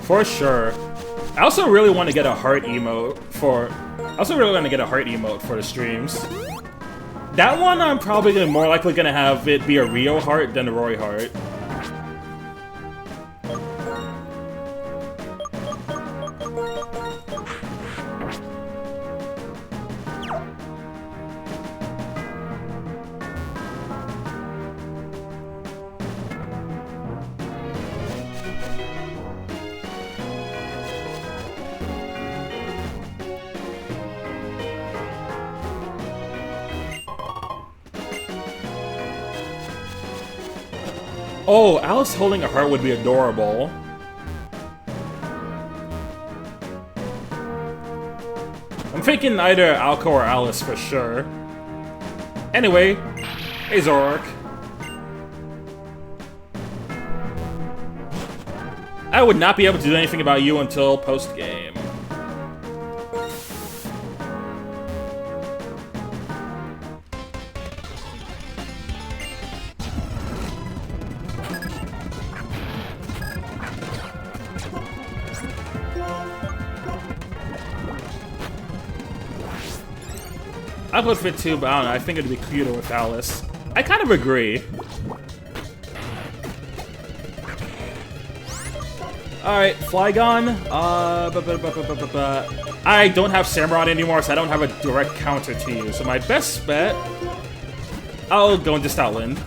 For sure. I also really want to get a heart emote for... the streams. That one I'm probably more likely gonna have it be a Rio heart than a Roy heart. Oh, Alice holding a heart would be adorable. I'm thinking either Alco or Alice for sure. Anyway, hey Zorak. I would not be able to do anything about you until post-game. I would fit too, but I don't know, I think it'd be cuter with Alice. I kind of agree. Alright, Flygon. I don't have Samurott anymore, so I don't have a direct counter to you. So my best bet... I'll go into Stoutland.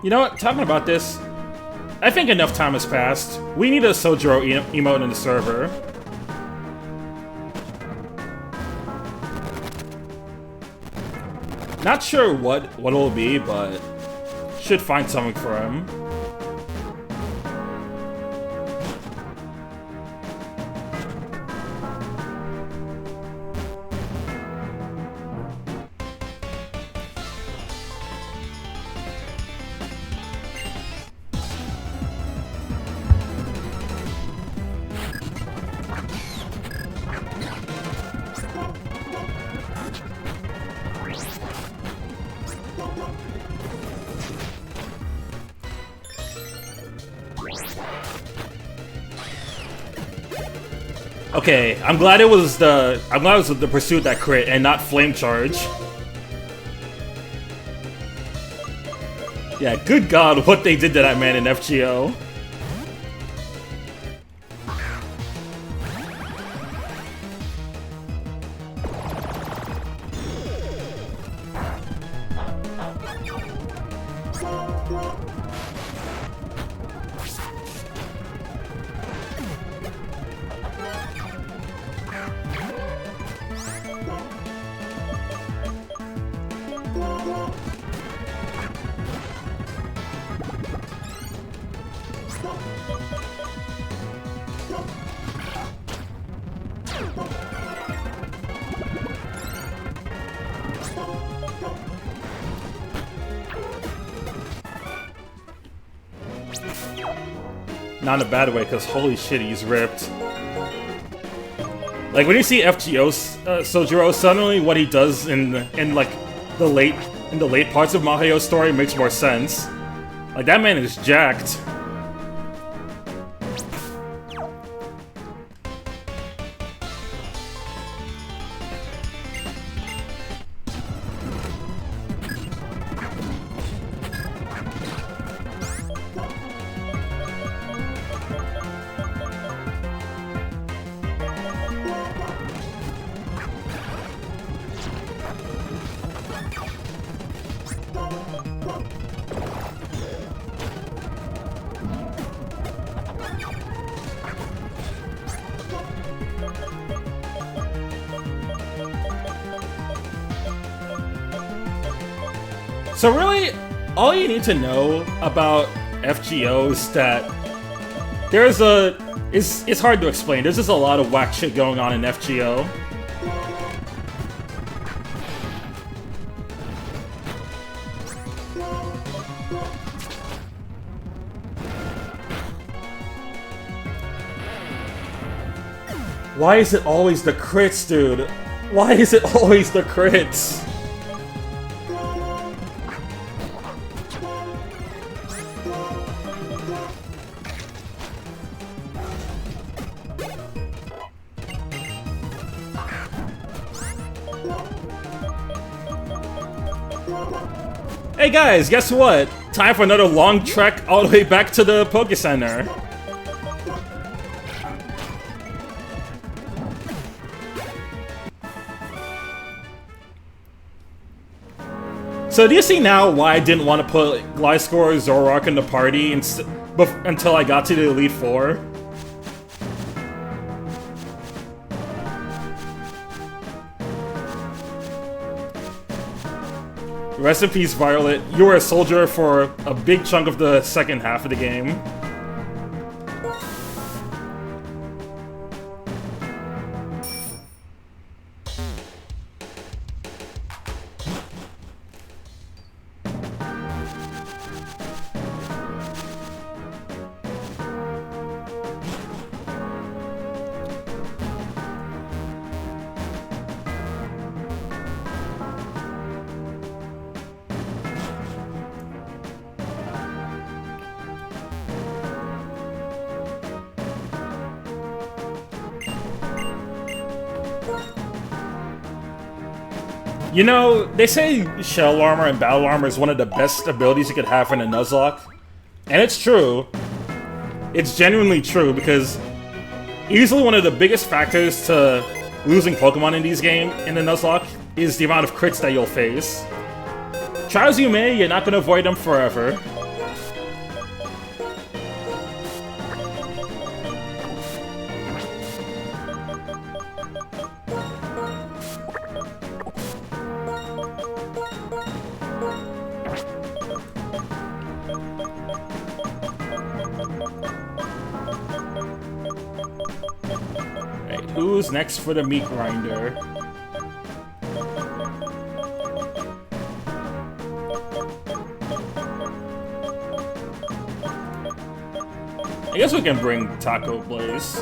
You know what? Talking about this, I think enough time has passed. We need a Sojiro emote in the server. Not sure what it'll be, but should find something for him. Okay, I'm glad it was the pursuit that crit and not flame charge. Yeah, good god, what they did to that man in FGO. Not in a bad way, because holy shit, he's ripped. Like when you see FGO Sojiro, suddenly what he does in like the late parts of Mahayo's story makes more sense. Like that man is jacked. So really, all you need to know about FGO is that it's hard to explain. There's just a lot of whack shit going on in FGO. Why is it always the crits, dude? Why is it always the crits? Hey guys, guess what? Time for another long trek all the way back to the Poke Center. So do you see now why I didn't want to put Gliscor or Zoroark in the party until I got to the Elite Four? Rest in peace, Violet. You were a soldier for a big chunk of the second half of the game. You know, they say Shell Armor and Battle Armor is one of the best abilities you could have in a Nuzlocke. And it's true. It's genuinely true, because easily one of the biggest factors to losing Pokemon in these games, in the Nuzlocke, is the amount of crits that you'll face. Try as you may, you're not going to avoid them forever. Who's next for the meat grinder? I guess we can bring Taco Blaze.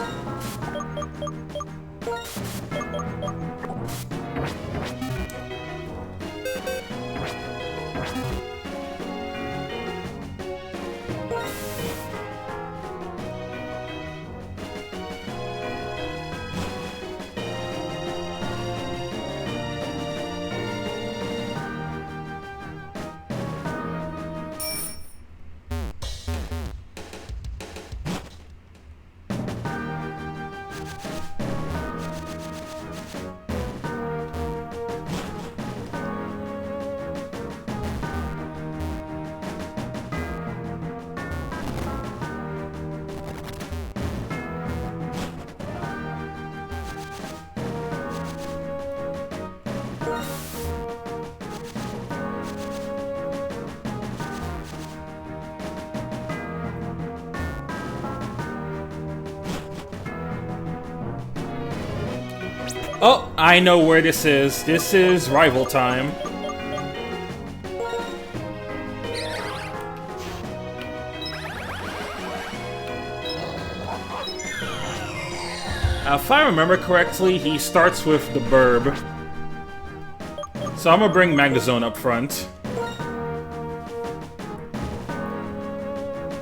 Oh, I know where this is. This is rival time. If I remember correctly, he starts with the Burb. So I'm gonna bring Magnezone up front.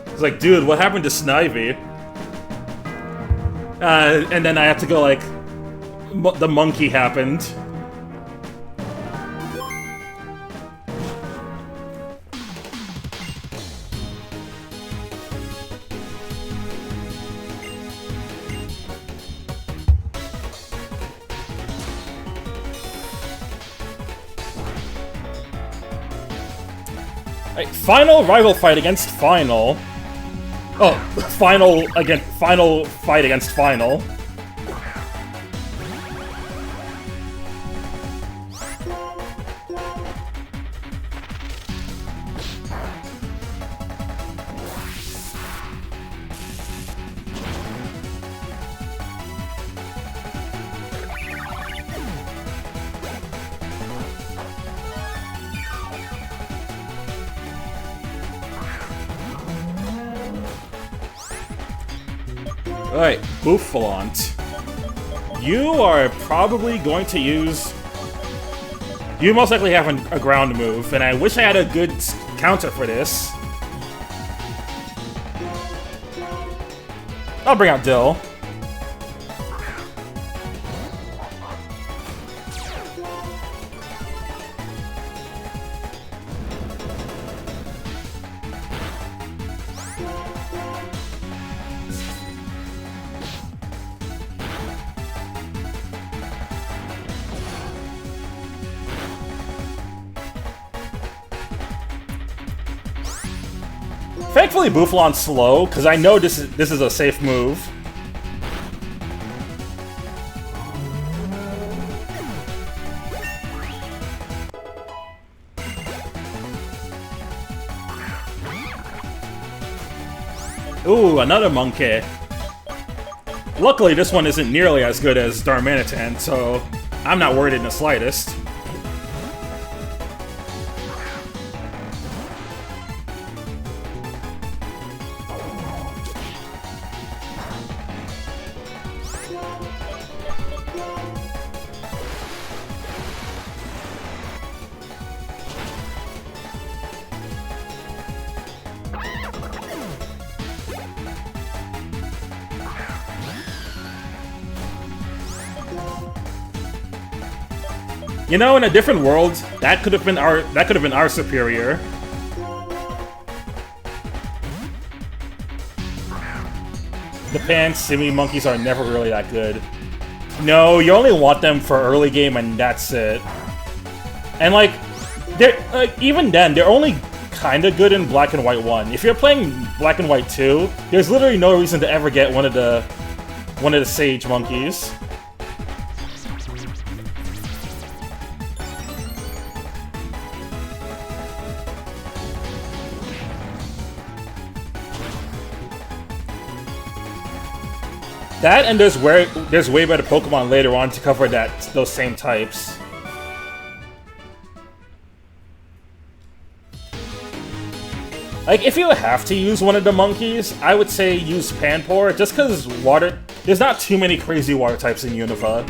It's like, dude, what happened to Snivy? And then I have to go like, the monkey happened. Right, final rival fight against final. Oh, final fight against final. Alright, Bouffalant. You are probably going to use... You most likely have a ground move, and I wish I had a good counter for this. I'll bring out Dill. Thankfully, Bouffalant's slow, because I know this is a safe move. Ooh, another monkey. Luckily, this one isn't nearly as good as Darmanitan, so I'm not worried in the slightest. You know, in a different world, that could have been our superior. The Pan Simi monkeys are never really that good. No, you only want them for early game and that's it. And like, even then, they're only kinda good in Black and White 1. If you're playing Black and White 2, there's literally no reason to ever get one of the Sage monkeys. That and there's way better Pokemon later on to cover those same types. Like, if you have to use one of the monkeys, I would say use Panpour, just because there's not too many crazy water types in Unova.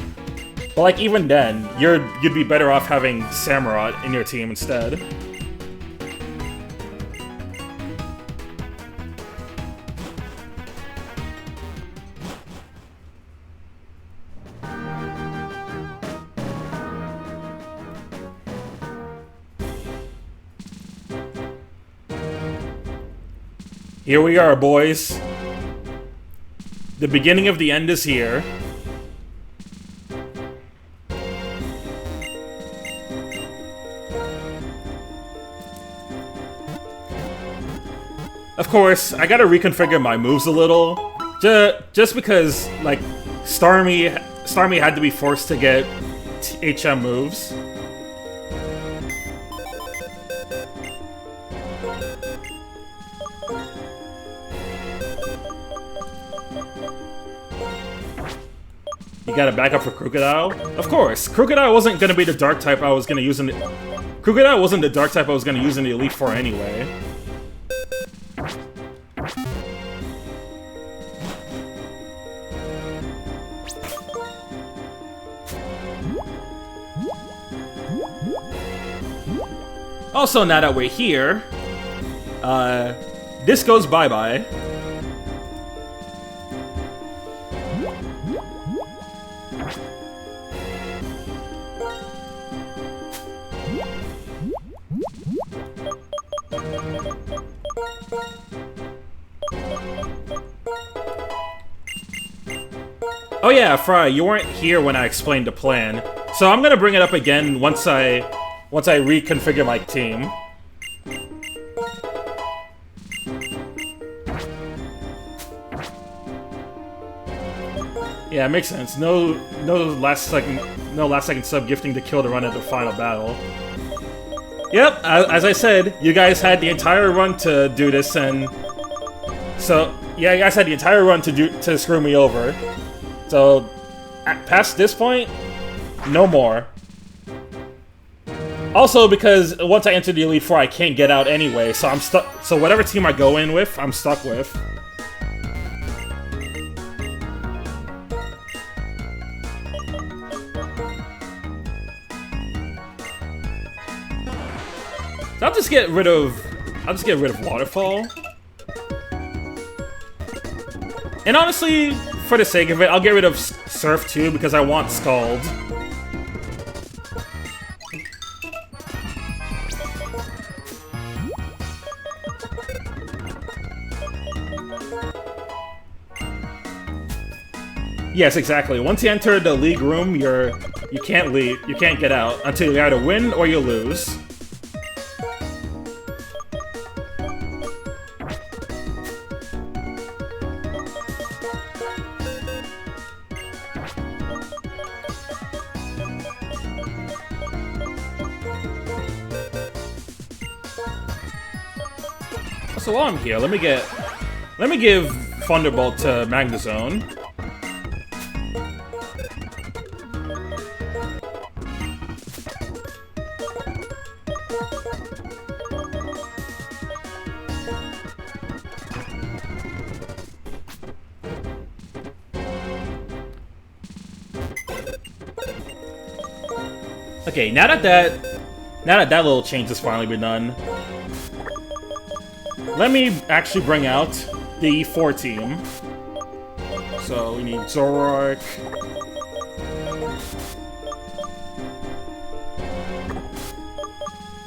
But like, even then, you'd be better off having Samurott in your team instead. Here we are, boys. The beginning of the end is here. Of course, I gotta reconfigure my moves a little. Just because, like, Starmie had to be forced to get HM moves. You got a backup for Crocodile? Of course. Crocodile wasn't gonna be the dark type I was gonna use in the... Crocodile wasn't the dark type I was gonna use in the Elite Four anyway. Also, now that we're here, this goes bye-bye. Oh yeah, Fry, you weren't here when I explained the plan, so I'm gonna bring it up again once I reconfigure my team. Yeah, it makes sense. No last second sub gifting to kill to run at the final battle. Yep, as I said, you guys had the entire run to do this, and so yeah, you guys had the entire run to screw me over. So past this point, no more. Also, because once I enter the Elite Four, I can't get out anyway, so I'm stuck. So whatever team I go in with, I'm stuck with. So I'll just get rid of Waterfall. And honestly, for the sake of it, I'll get rid of Surf too, because I want Scald. Yes, exactly. Once you enter the league room, you can't leave. You can't get out until you either win or you lose. So while I'm here, let me give Thunderbolt to Magnezone. Okay, now that that little change has finally been done, let me actually bring out the E4 team. So we need Zoroark.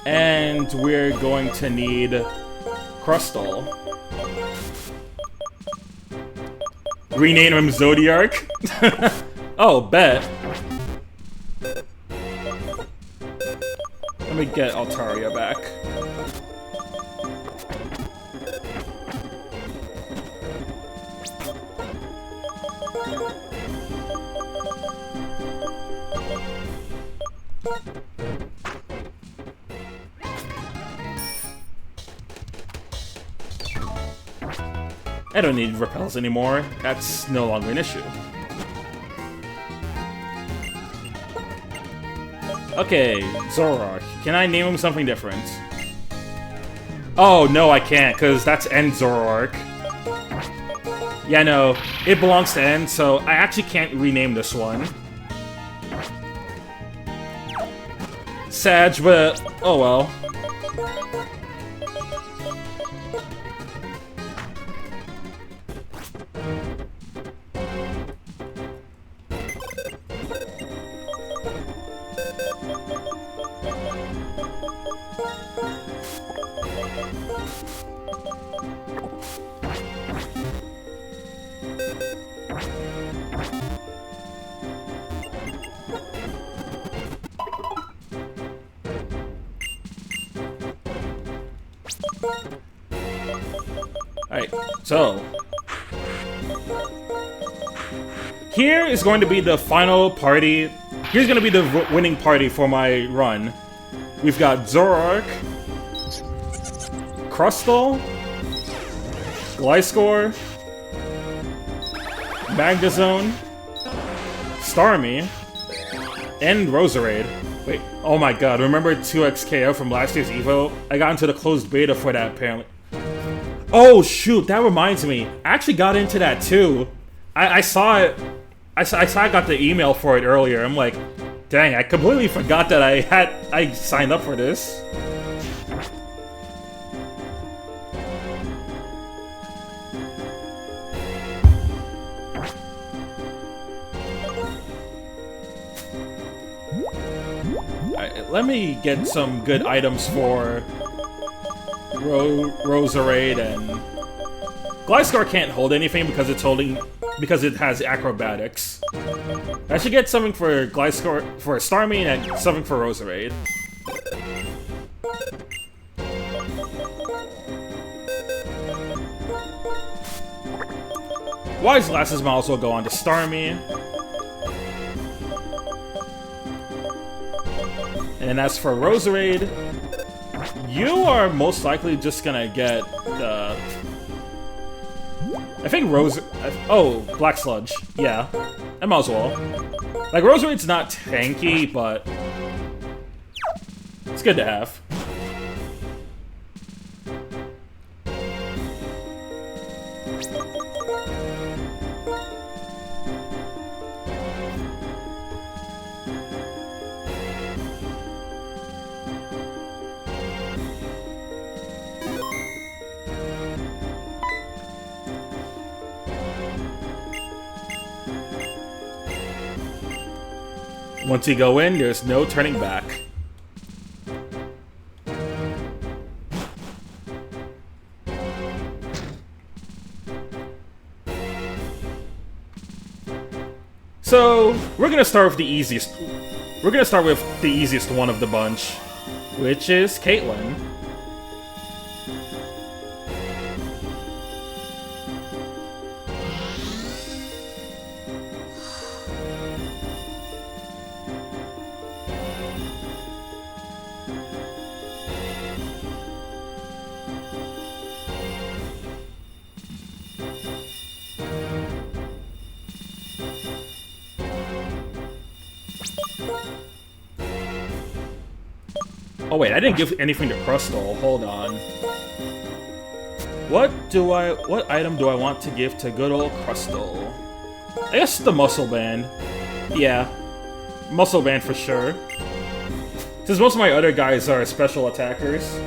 And we're going to need Crustle. Rename him Zodiark? Oh, bet. Let me get Altaria back. I don't need repels anymore. That's no longer an issue. Okay, Zoroark. Can I name him something different? Oh, no, I can't, because that's End Zoroark. Yeah, no, it belongs to End, so I actually can't rename this one. Sag, but oh well. Alright, so here is going to be the final party. Here's going to be the winning party for my run. We've got Zoroark, Crustle, Gliscor, Magnezone, Starmie, and Roserade. Wait, oh my god, remember 2XKO from last year's EVO? I got into the closed beta for that, apparently. Oh shoot, that reminds me. I actually got into that too. I saw it. I got the email for it earlier. I'm like, dang, I completely forgot that I signed up for this. Alright, let me get some good items for Roserade, and Gliscor can't hold anything because it has acrobatics. I should get something for Gliscor, for Starmie, and something for Roserade. Wise Glasses might also go on to Starmie. And as for Roserade, you are most likely just gonna get the... I think oh, Black Sludge. Yeah, I might as well. Like, Roserade's not tanky, but it's good to have. Once you go in, there's no turning back. So, we're gonna start with the easiest. We're gonna start with the easiest one of the bunch, which is Caitlyn. Oh wait, I didn't give anything to Crustle. Hold on. What item do I want to give to good old Crustle? I guess the Muscle Band. Yeah. Muscle Band for sure. Since most of my other guys are special attackers.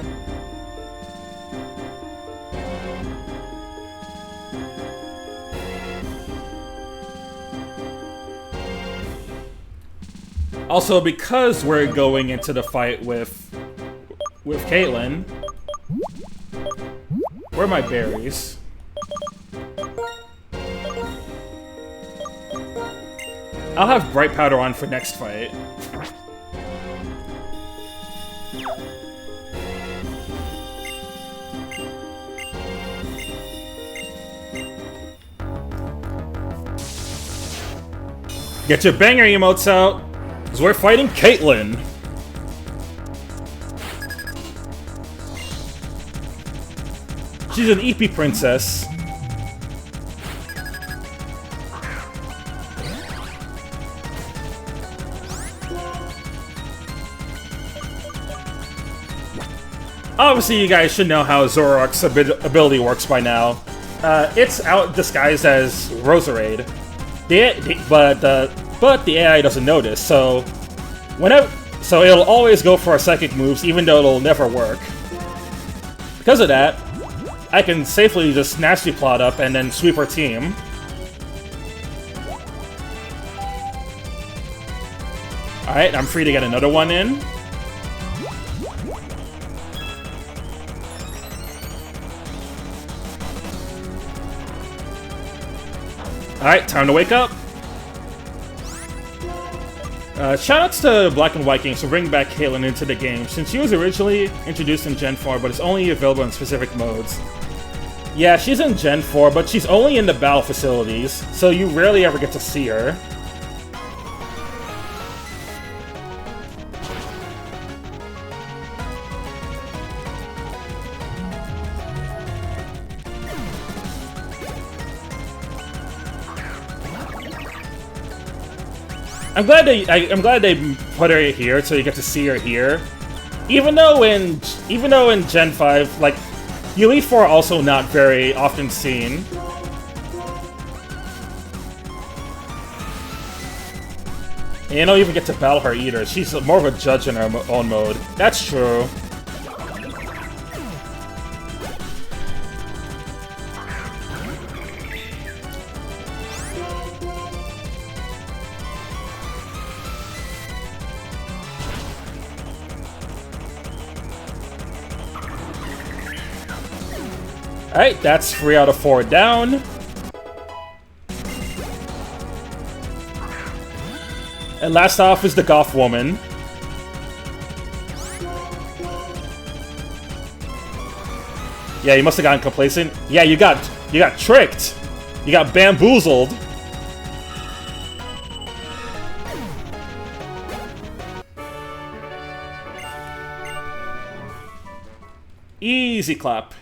Also, because we're going into the fight with Caitlyn, where are my berries? I'll have Bright Powder on for next fight. Get your banger emotes out, because we're fighting Caitlyn. She's an EP princess. Obviously, you guys should know how Zoroark's ability works by now. It's out disguised as Roserade, but the AI doesn't notice. So it'll always go for our psychic moves, even though it'll never work. Because of that, I can safely just nasty plot up and then sweep our team. Alright, I'm free to get another one in. Alright, time to wake up. Shoutouts to Black and White Games for bringing back Caitlyn into the game, since she was originally introduced in Gen 4, but it's only available in specific modes. Yeah, she's in Gen 4, but she's only in the battle facilities, so you rarely ever get to see her. I'm glad they put her here so you get to see her here. Even though in Gen 5, like, the Elite Four are also not very often seen. And you don't even get to battle her either. She's more of a judge in her own mode. That's true. Alright, that's 3 out of 4 down. And last off is the Goth Woman. Yeah, you must have gotten complacent. Yeah, you got tricked. You got bamboozled. Easy clap.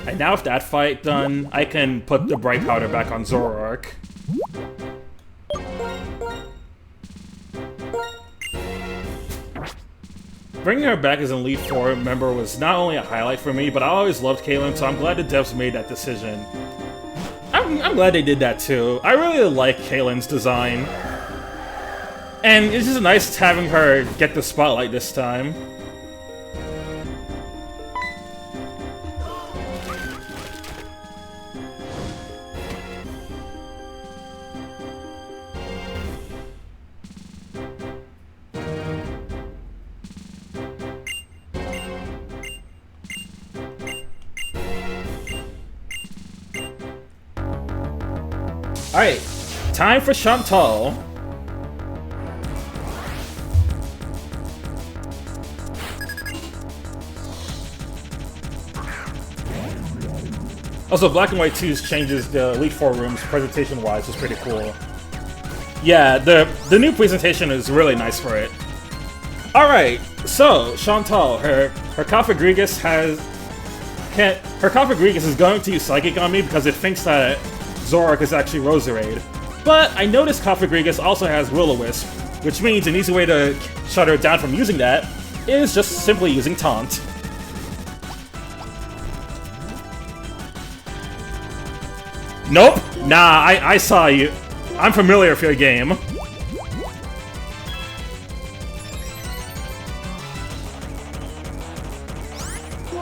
And now with that fight done, I can put the bright powder back on Zoroark. Bringing her back as an Elite Four member was not only a highlight for me, but I always loved Caitlyn, so I'm glad the devs made that decision. I'm glad they did that too. I really like Caitlyn's design. And it's just nice having her get the spotlight this time. Alright, time for Chantal. Also, Black and White 2 changes the Elite Four rooms presentation-wise, was pretty cool. Yeah, the new presentation is really nice for it. Alright, so, Chantal, her Cofagrigus is going to use Psychic on me because it thinks that Zoroark is actually Roserade. But I noticed Cofagrigus also has Will-O-Wisp, which means an easy way to shut her down from using that is just simply using Taunt. Nope! Nah, I saw you. I'm familiar with your game.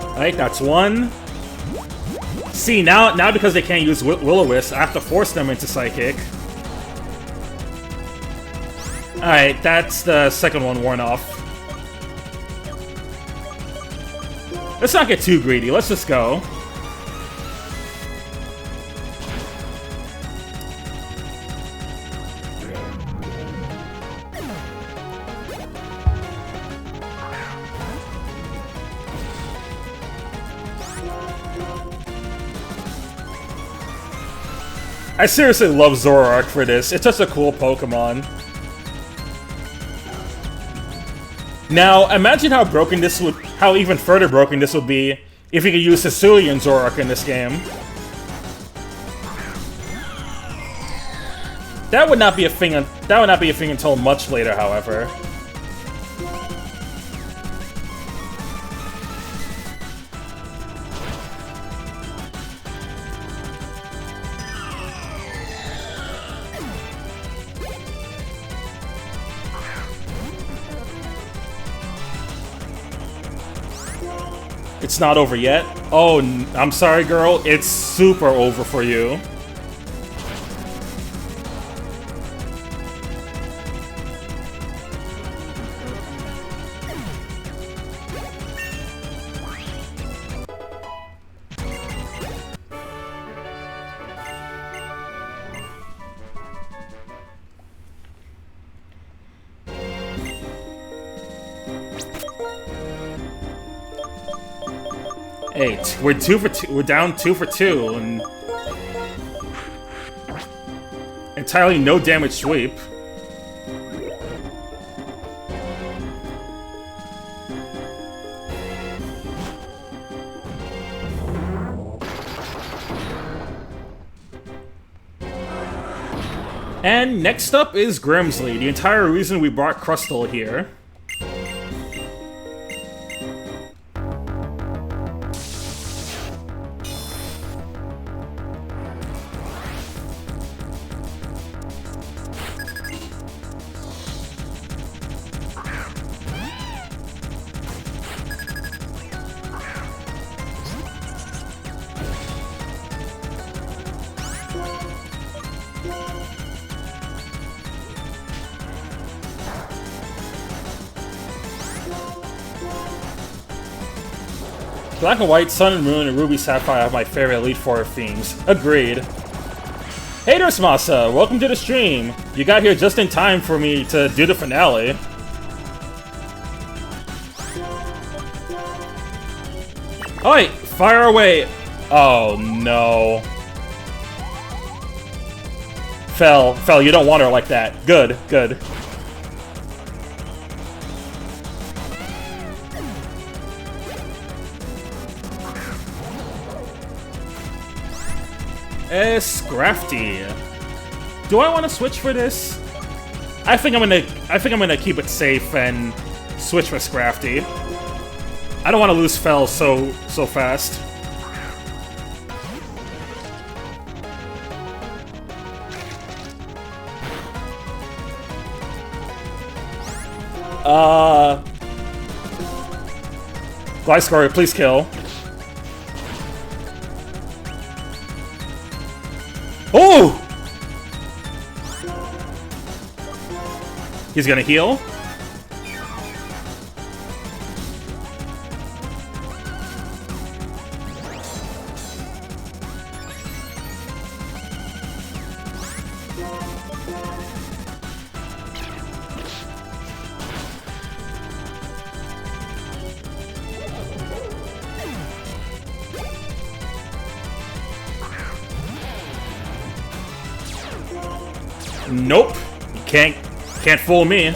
Alright, that's one. See, now because they can't use Will-O-Wisp, I have to force them into Psychic. Alright, that's the second one worn off. Let's not get too greedy, let's just go. I seriously love Zoroark for this. It's just a cool Pokemon. Now, imagine how even further broken this would be if you could use Hisuian Zoroark in this game. That would not be a thing. That would not be a thing until much later, however. It's not over yet? Oh, I'm sorry, girl. It's super over for you. Eight. We're 2 for 2. We're down 2 for 2, and entirely no damage sweep. And next up is Grimsley, the entire reason we brought Crustle here. Black and White, Sun and Moon, and Ruby Sapphire have my favorite Elite Four themes. Agreed. Hey there, Smasa! Welcome to the stream! You got here just in time for me to do the finale. Oi! Fire away! Oh no. Fel, you don't want her like that. Good, good. Scrafty. Do I want to switch for this? I think I'm gonna keep it safe and switch for Scrafty. I don't want to lose Fel so fast. Gliscor, please kill. Oh! He's gonna heal. Nope. You can't fool me.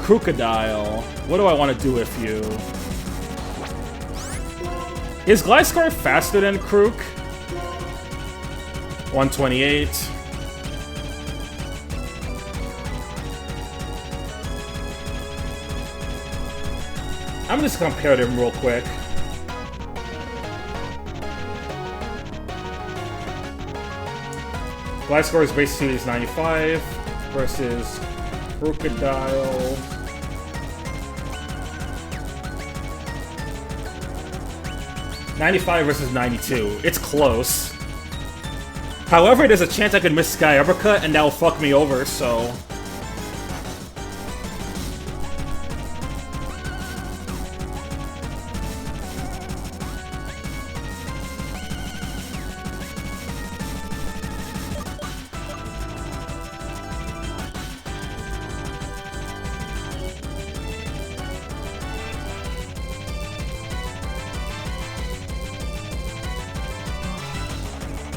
Crocodile. What do I want to do with you? Is Gliscor faster than Krook? 128. I'm just gonna compare them real quick. Gliscor's base suit is 95 versus Crocodile. $95 versus 92. It's close. However, there's a chance I could miss Sky Uppercut and that'll fuck me over, so...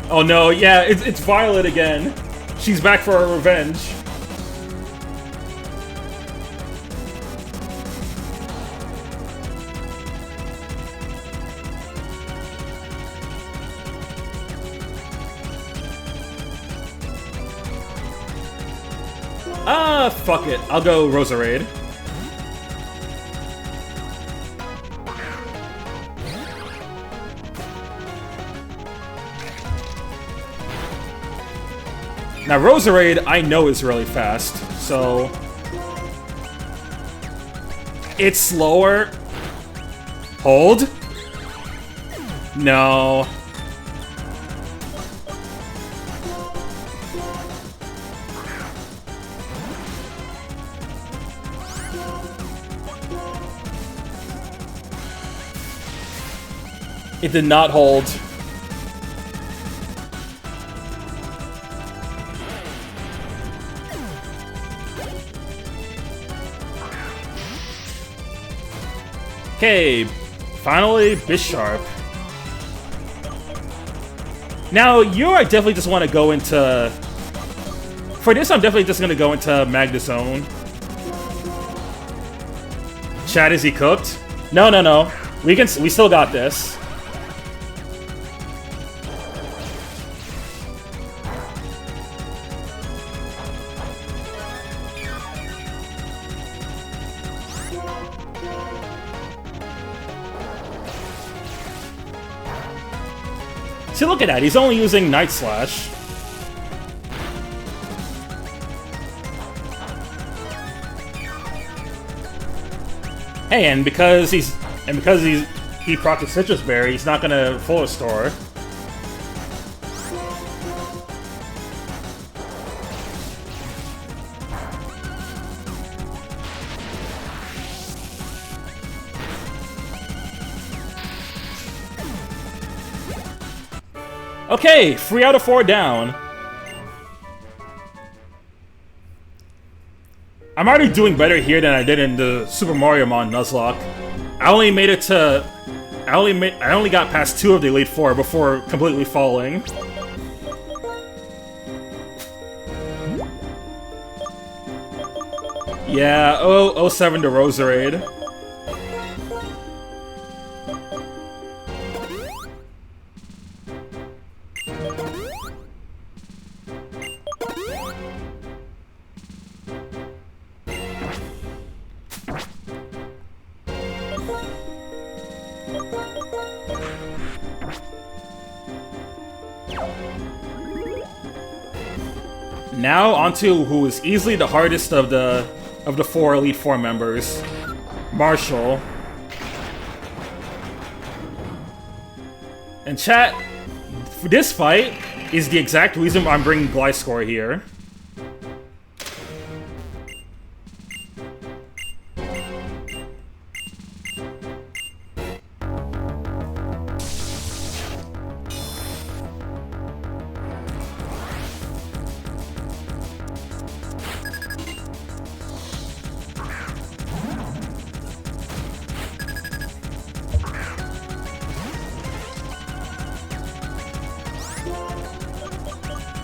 Oh no, yeah, it's Violet again. She's back for her revenge. Fuck it. I'll go Roserade. Now, Roserade, I know is really fast, so... It's slower. Hold? No. It did not hold. Okay, finally, Bisharp. Now, I definitely just want to go into... For this, I'm definitely just going to go into Magnezone. Chad, is he cooked? No, no, no. We still got this. See, look at that. He's only using Night Slash. Hey, and because he procced a Citrus Berry, he's not gonna full restore. Okay, 3 out of 4 down. I'm already doing better here than I did in the Super Mario Mon Nuzlocke. I only made it to... I only got past 2 of the Elite Four before completely falling. Yeah, 07 to Roserade. Now onto who is easily the hardest of the 4 Elite Four members, Marshall. And chat, this fight is the exact reason why I'm bringing Gliscor here.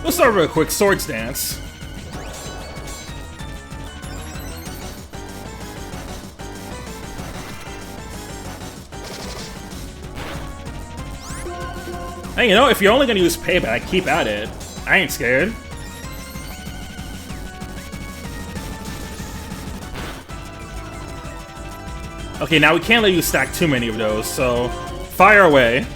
Let's start with a quick swords dance. Hey, you know, if you're only gonna use payback, keep at it. I ain't scared. Okay, now we can't let you stack too many of those, so fire away.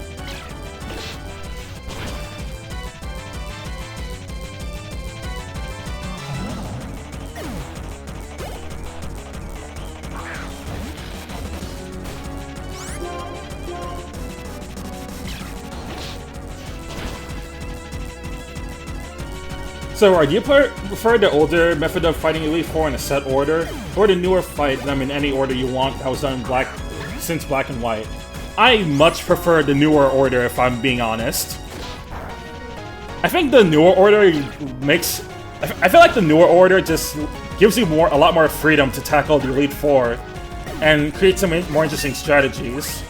So, do you prefer the older method of fighting Elite Four in a set order, or the newer fight them in any order you want that was done in since Black and White? I much prefer the newer order, if I'm being honest. I think the newer order makes... I feel like the newer order just gives you a lot more freedom to tackle the Elite Four, and create some more interesting strategies.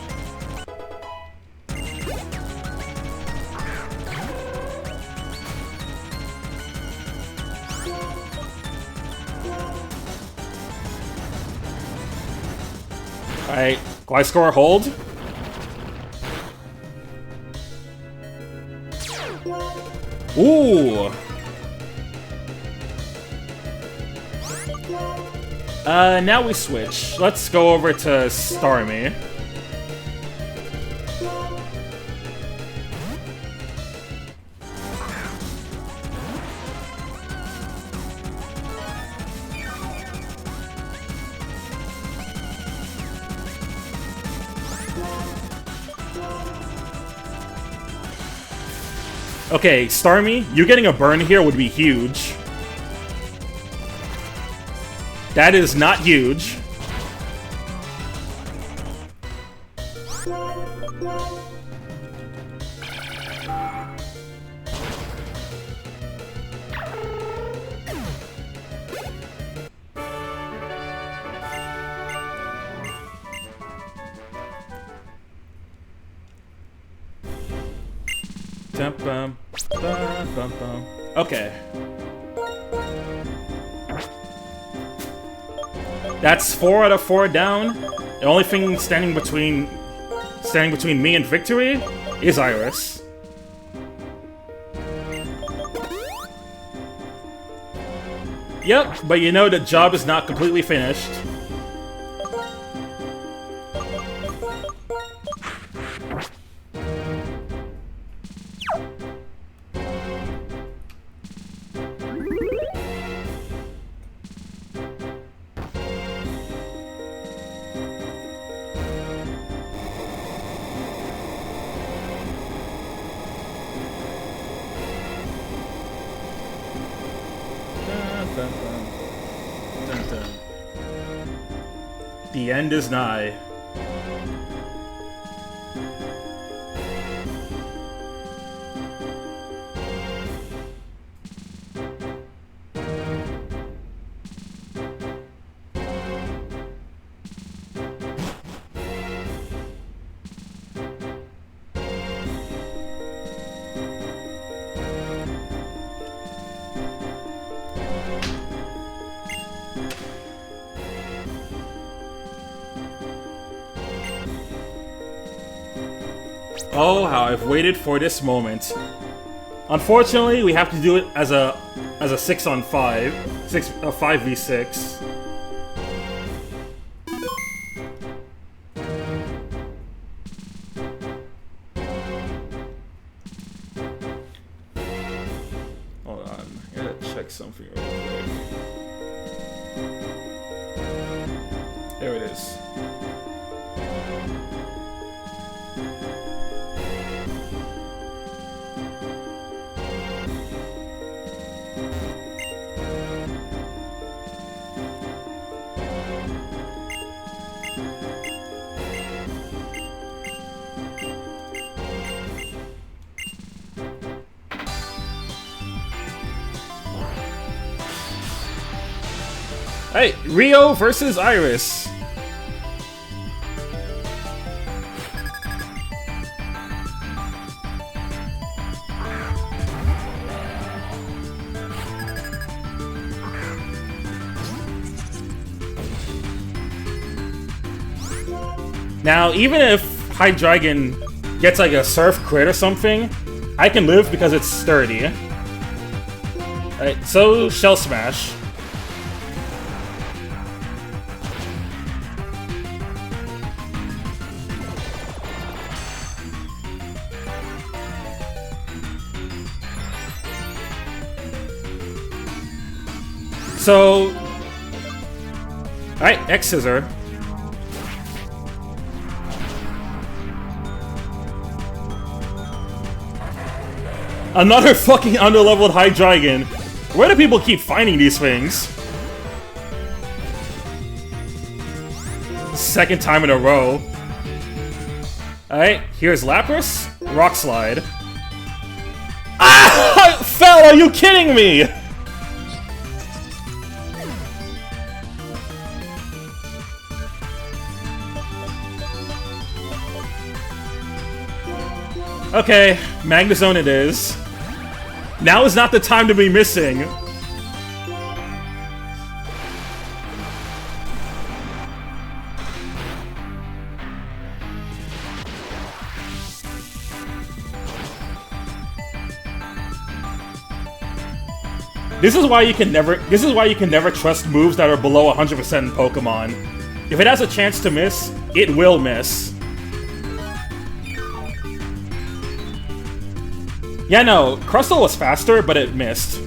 Alright, Gliscor hold. Ooh! Now we switch. Let's go over to Starmie. Okay, Starmie, you getting a burn here would be huge. That is not huge. Okay. That's 4 out of 4 down. The only thing standing between me and victory is Iris. Yep, but you know the job is not completely finished. dun, dun, dun. The end is nigh. Oh, how I've waited for this moment. Unfortunately, we have to do it as a 6-on-5, 5v6. Hold on, I gotta check something real quick. There it is. Hey, Rio versus Iris. Now, even if Hydreigon gets like a Surf crit or something, I can live because it's sturdy. Alright, so Shell Smash. So, alright, X Scissor. Another fucking underleveled Hydreigon. Where do people keep finding these things? Second time in a row. Alright, here's Lapras. Rock Slide. Ah! I fell! Are you kidding me? Okay, Magnezone it is. Now is not the time to be missing. This is why you can never trust moves that are below 100% in Pokemon. If it has a chance to miss, it will miss. Yeah, no, Crustle was faster, but it missed.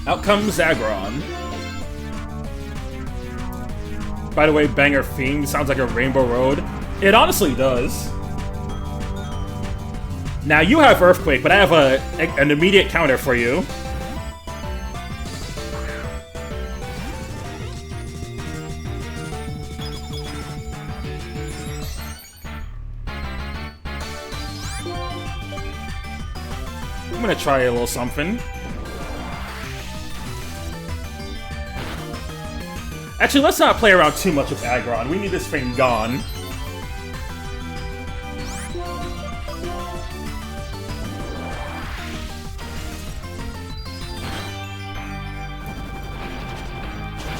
Out comes Aggron. By the way, banger theme sounds like a Rainbow Road. It honestly does. Now you have Earthquake, but I have an immediate counter for you. I'm gonna try a little something. Actually, let's not play around too much with Aggron. We need this thing gone.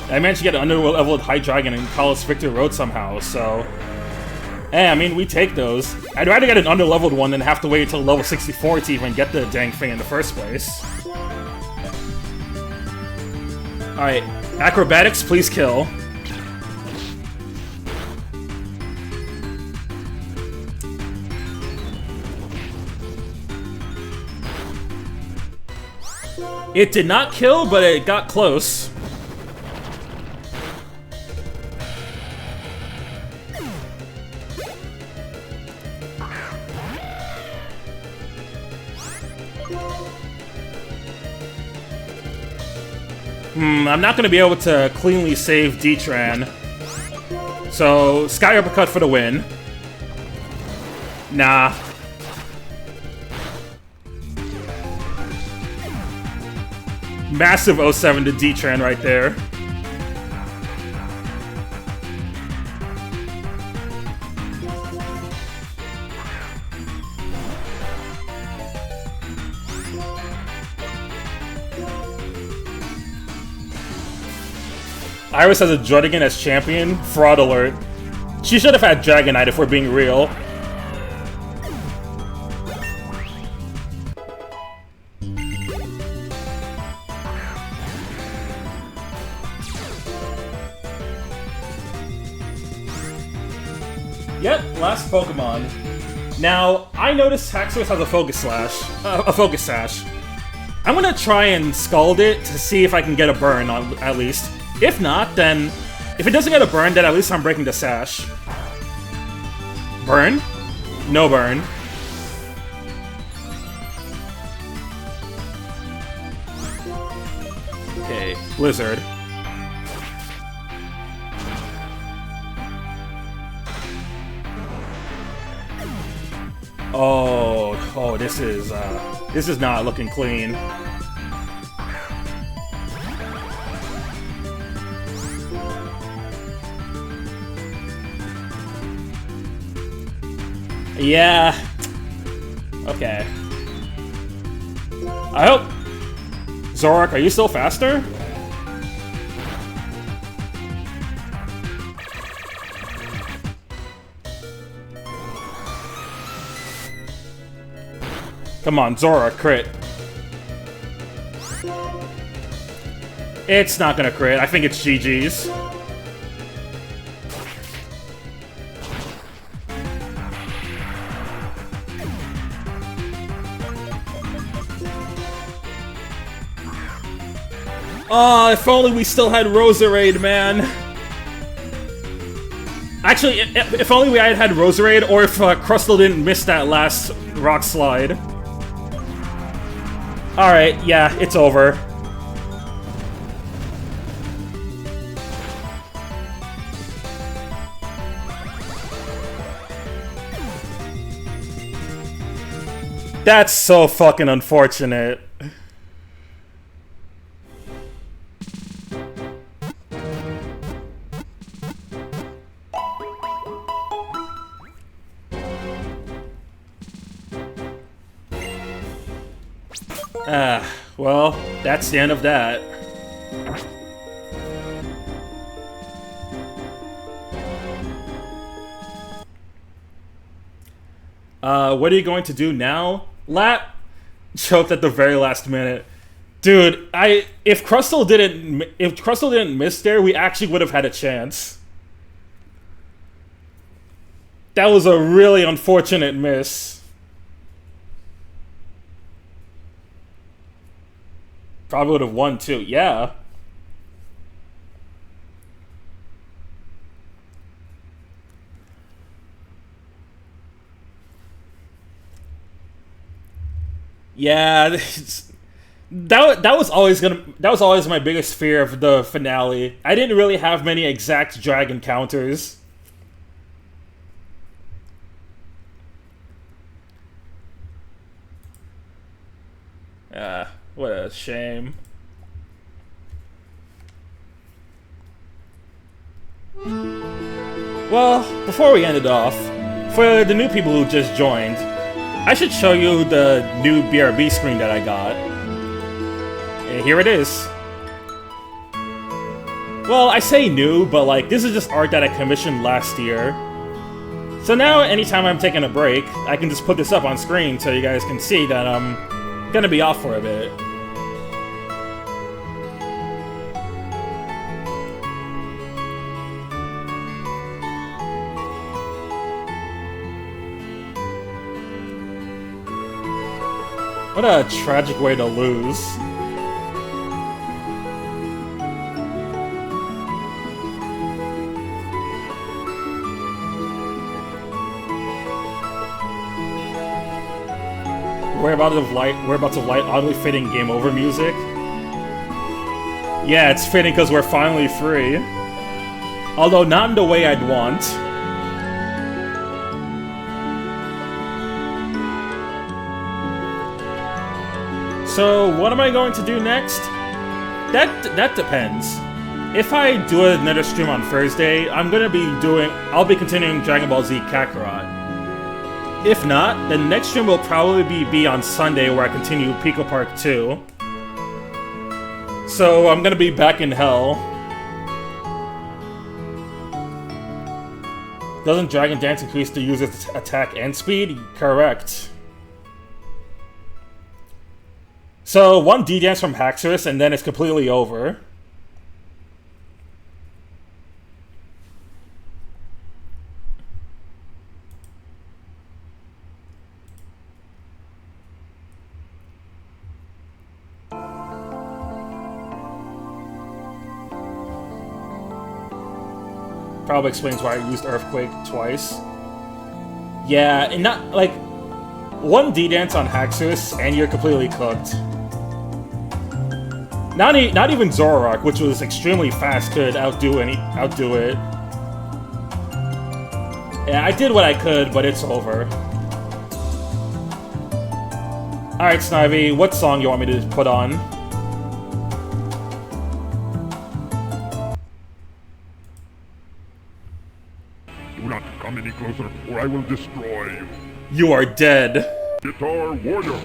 I managed to get an underleveled Hydreigon in Kalos Victor Road somehow, so... I mean, we take those. I'd rather get an underleveled one than have to wait until level 64 to even get the dang thing in the first place. Alright, Acrobatics, please kill. It did not kill, but it got close. I'm not going to be able to cleanly save D-Tran. So, Sky Uppercut for the win. Nah. Massive 07 to D-Tran right there. Iris has a Druddigan as champion? Fraud alert. She should have had Dragonite if we're being real. Yep, last Pokemon. Now, I noticed Haxorus has a Focus Sash. I'm gonna try and Scald it to see if I can get a burn on, at least. If not, then... If it doesn't get a burn, then at least I'm breaking the Sash. Burn? No burn. Okay, Blizzard. Oh, this is not looking clean. Yeah. Okay. I hope... Zorak, are you still faster? Come on, Zorak, crit. It's not gonna crit. I think it's GG's. Oh, if only we still had Roserade, man. Actually, if only we had Roserade, or if Crustle didn't miss that last Rock Slide. Alright, yeah, it's over. That's so fucking unfortunate. Well, that's the end of that. What are you going to do now? Lat choked at the very last minute. Dude, if Crustle didn't miss there, we actually would have had a chance. That was a really unfortunate miss. Probably would have won too, yeah. Yeah, that was always my biggest fear of the finale. I didn't really have many exact drag encounters. What a shame. Well, before we end it off, for the new people who just joined, I should show you the new BRB screen that I got. And here it is. Well, I say new, but like, this is just art that I commissioned last year. So now, anytime I'm taking a break, I can just put this up on screen so you guys can see that I'm gonna be off for a bit. What a tragic way to lose. whereabouts of light, oddly fitting game over music. Yeah, it's fitting because we're finally free. Although not in the way I'd want. So, what am I going to do next? That depends. If I do another stream on Thursday, I'll be continuing Dragon Ball Z Kakarot. If not, the next stream will probably be on Sunday where I continue Pico Park 2. So, I'm gonna be back in hell. Doesn't Dragon Dance increase the user's attack and speed? Correct. So, one D-Dance from Haxorus and then it's completely over. Probably explains why I used Earthquake twice. Yeah, and not, like, one D-Dance on Haxorus and you're completely cooked. Not even Zoroark, which was extremely fast, could outdo it. Yeah, I did what I could, but it's over. Alright, Snivy, what song you want me to put on? Do not come any closer, or I will destroy you. You are dead. Guitar Warrior.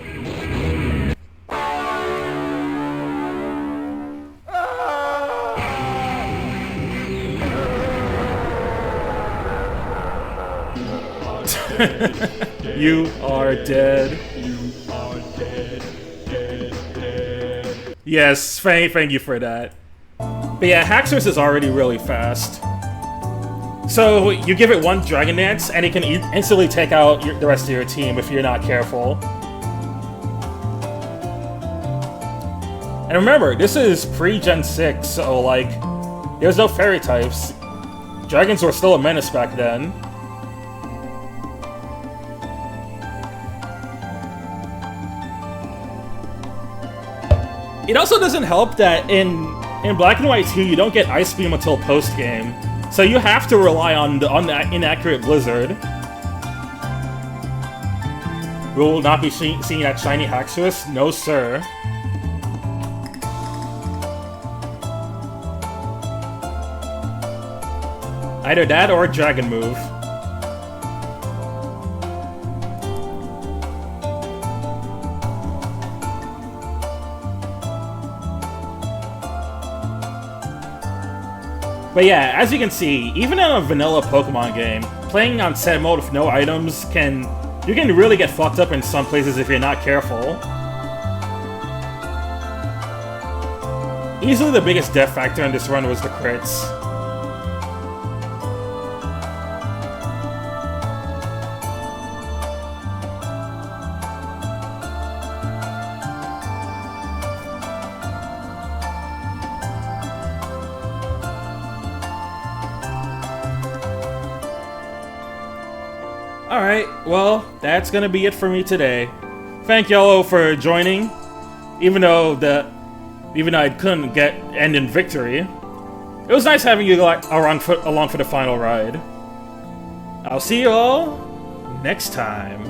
You are dead. Yes, thank you for that. But yeah, Haxorus is already really fast. So, you give it one Dragon Dance, and it can instantly take out the rest of your team if you're not careful. And remember, this is pre-Gen 6, so, like, there's no fairy types. Dragons were still a menace back then. It also doesn't help that in Black and White 2, you don't get Ice Beam until post-game. So you have to rely on the inaccurate Blizzard. We will not be seeing that shiny Haxorus? No, sir. Either that or a Dragon move. But yeah, as you can see, even in a vanilla Pokemon game, playing on set mode with no items you can really get fucked up in some places if you're not careful. Easily the biggest death factor in this run was the crits. Alright, well, that's gonna be it for me today. Thank y'all for joining, even though I couldn't end in victory. It was nice having you along for the final ride. I'll see you all next time.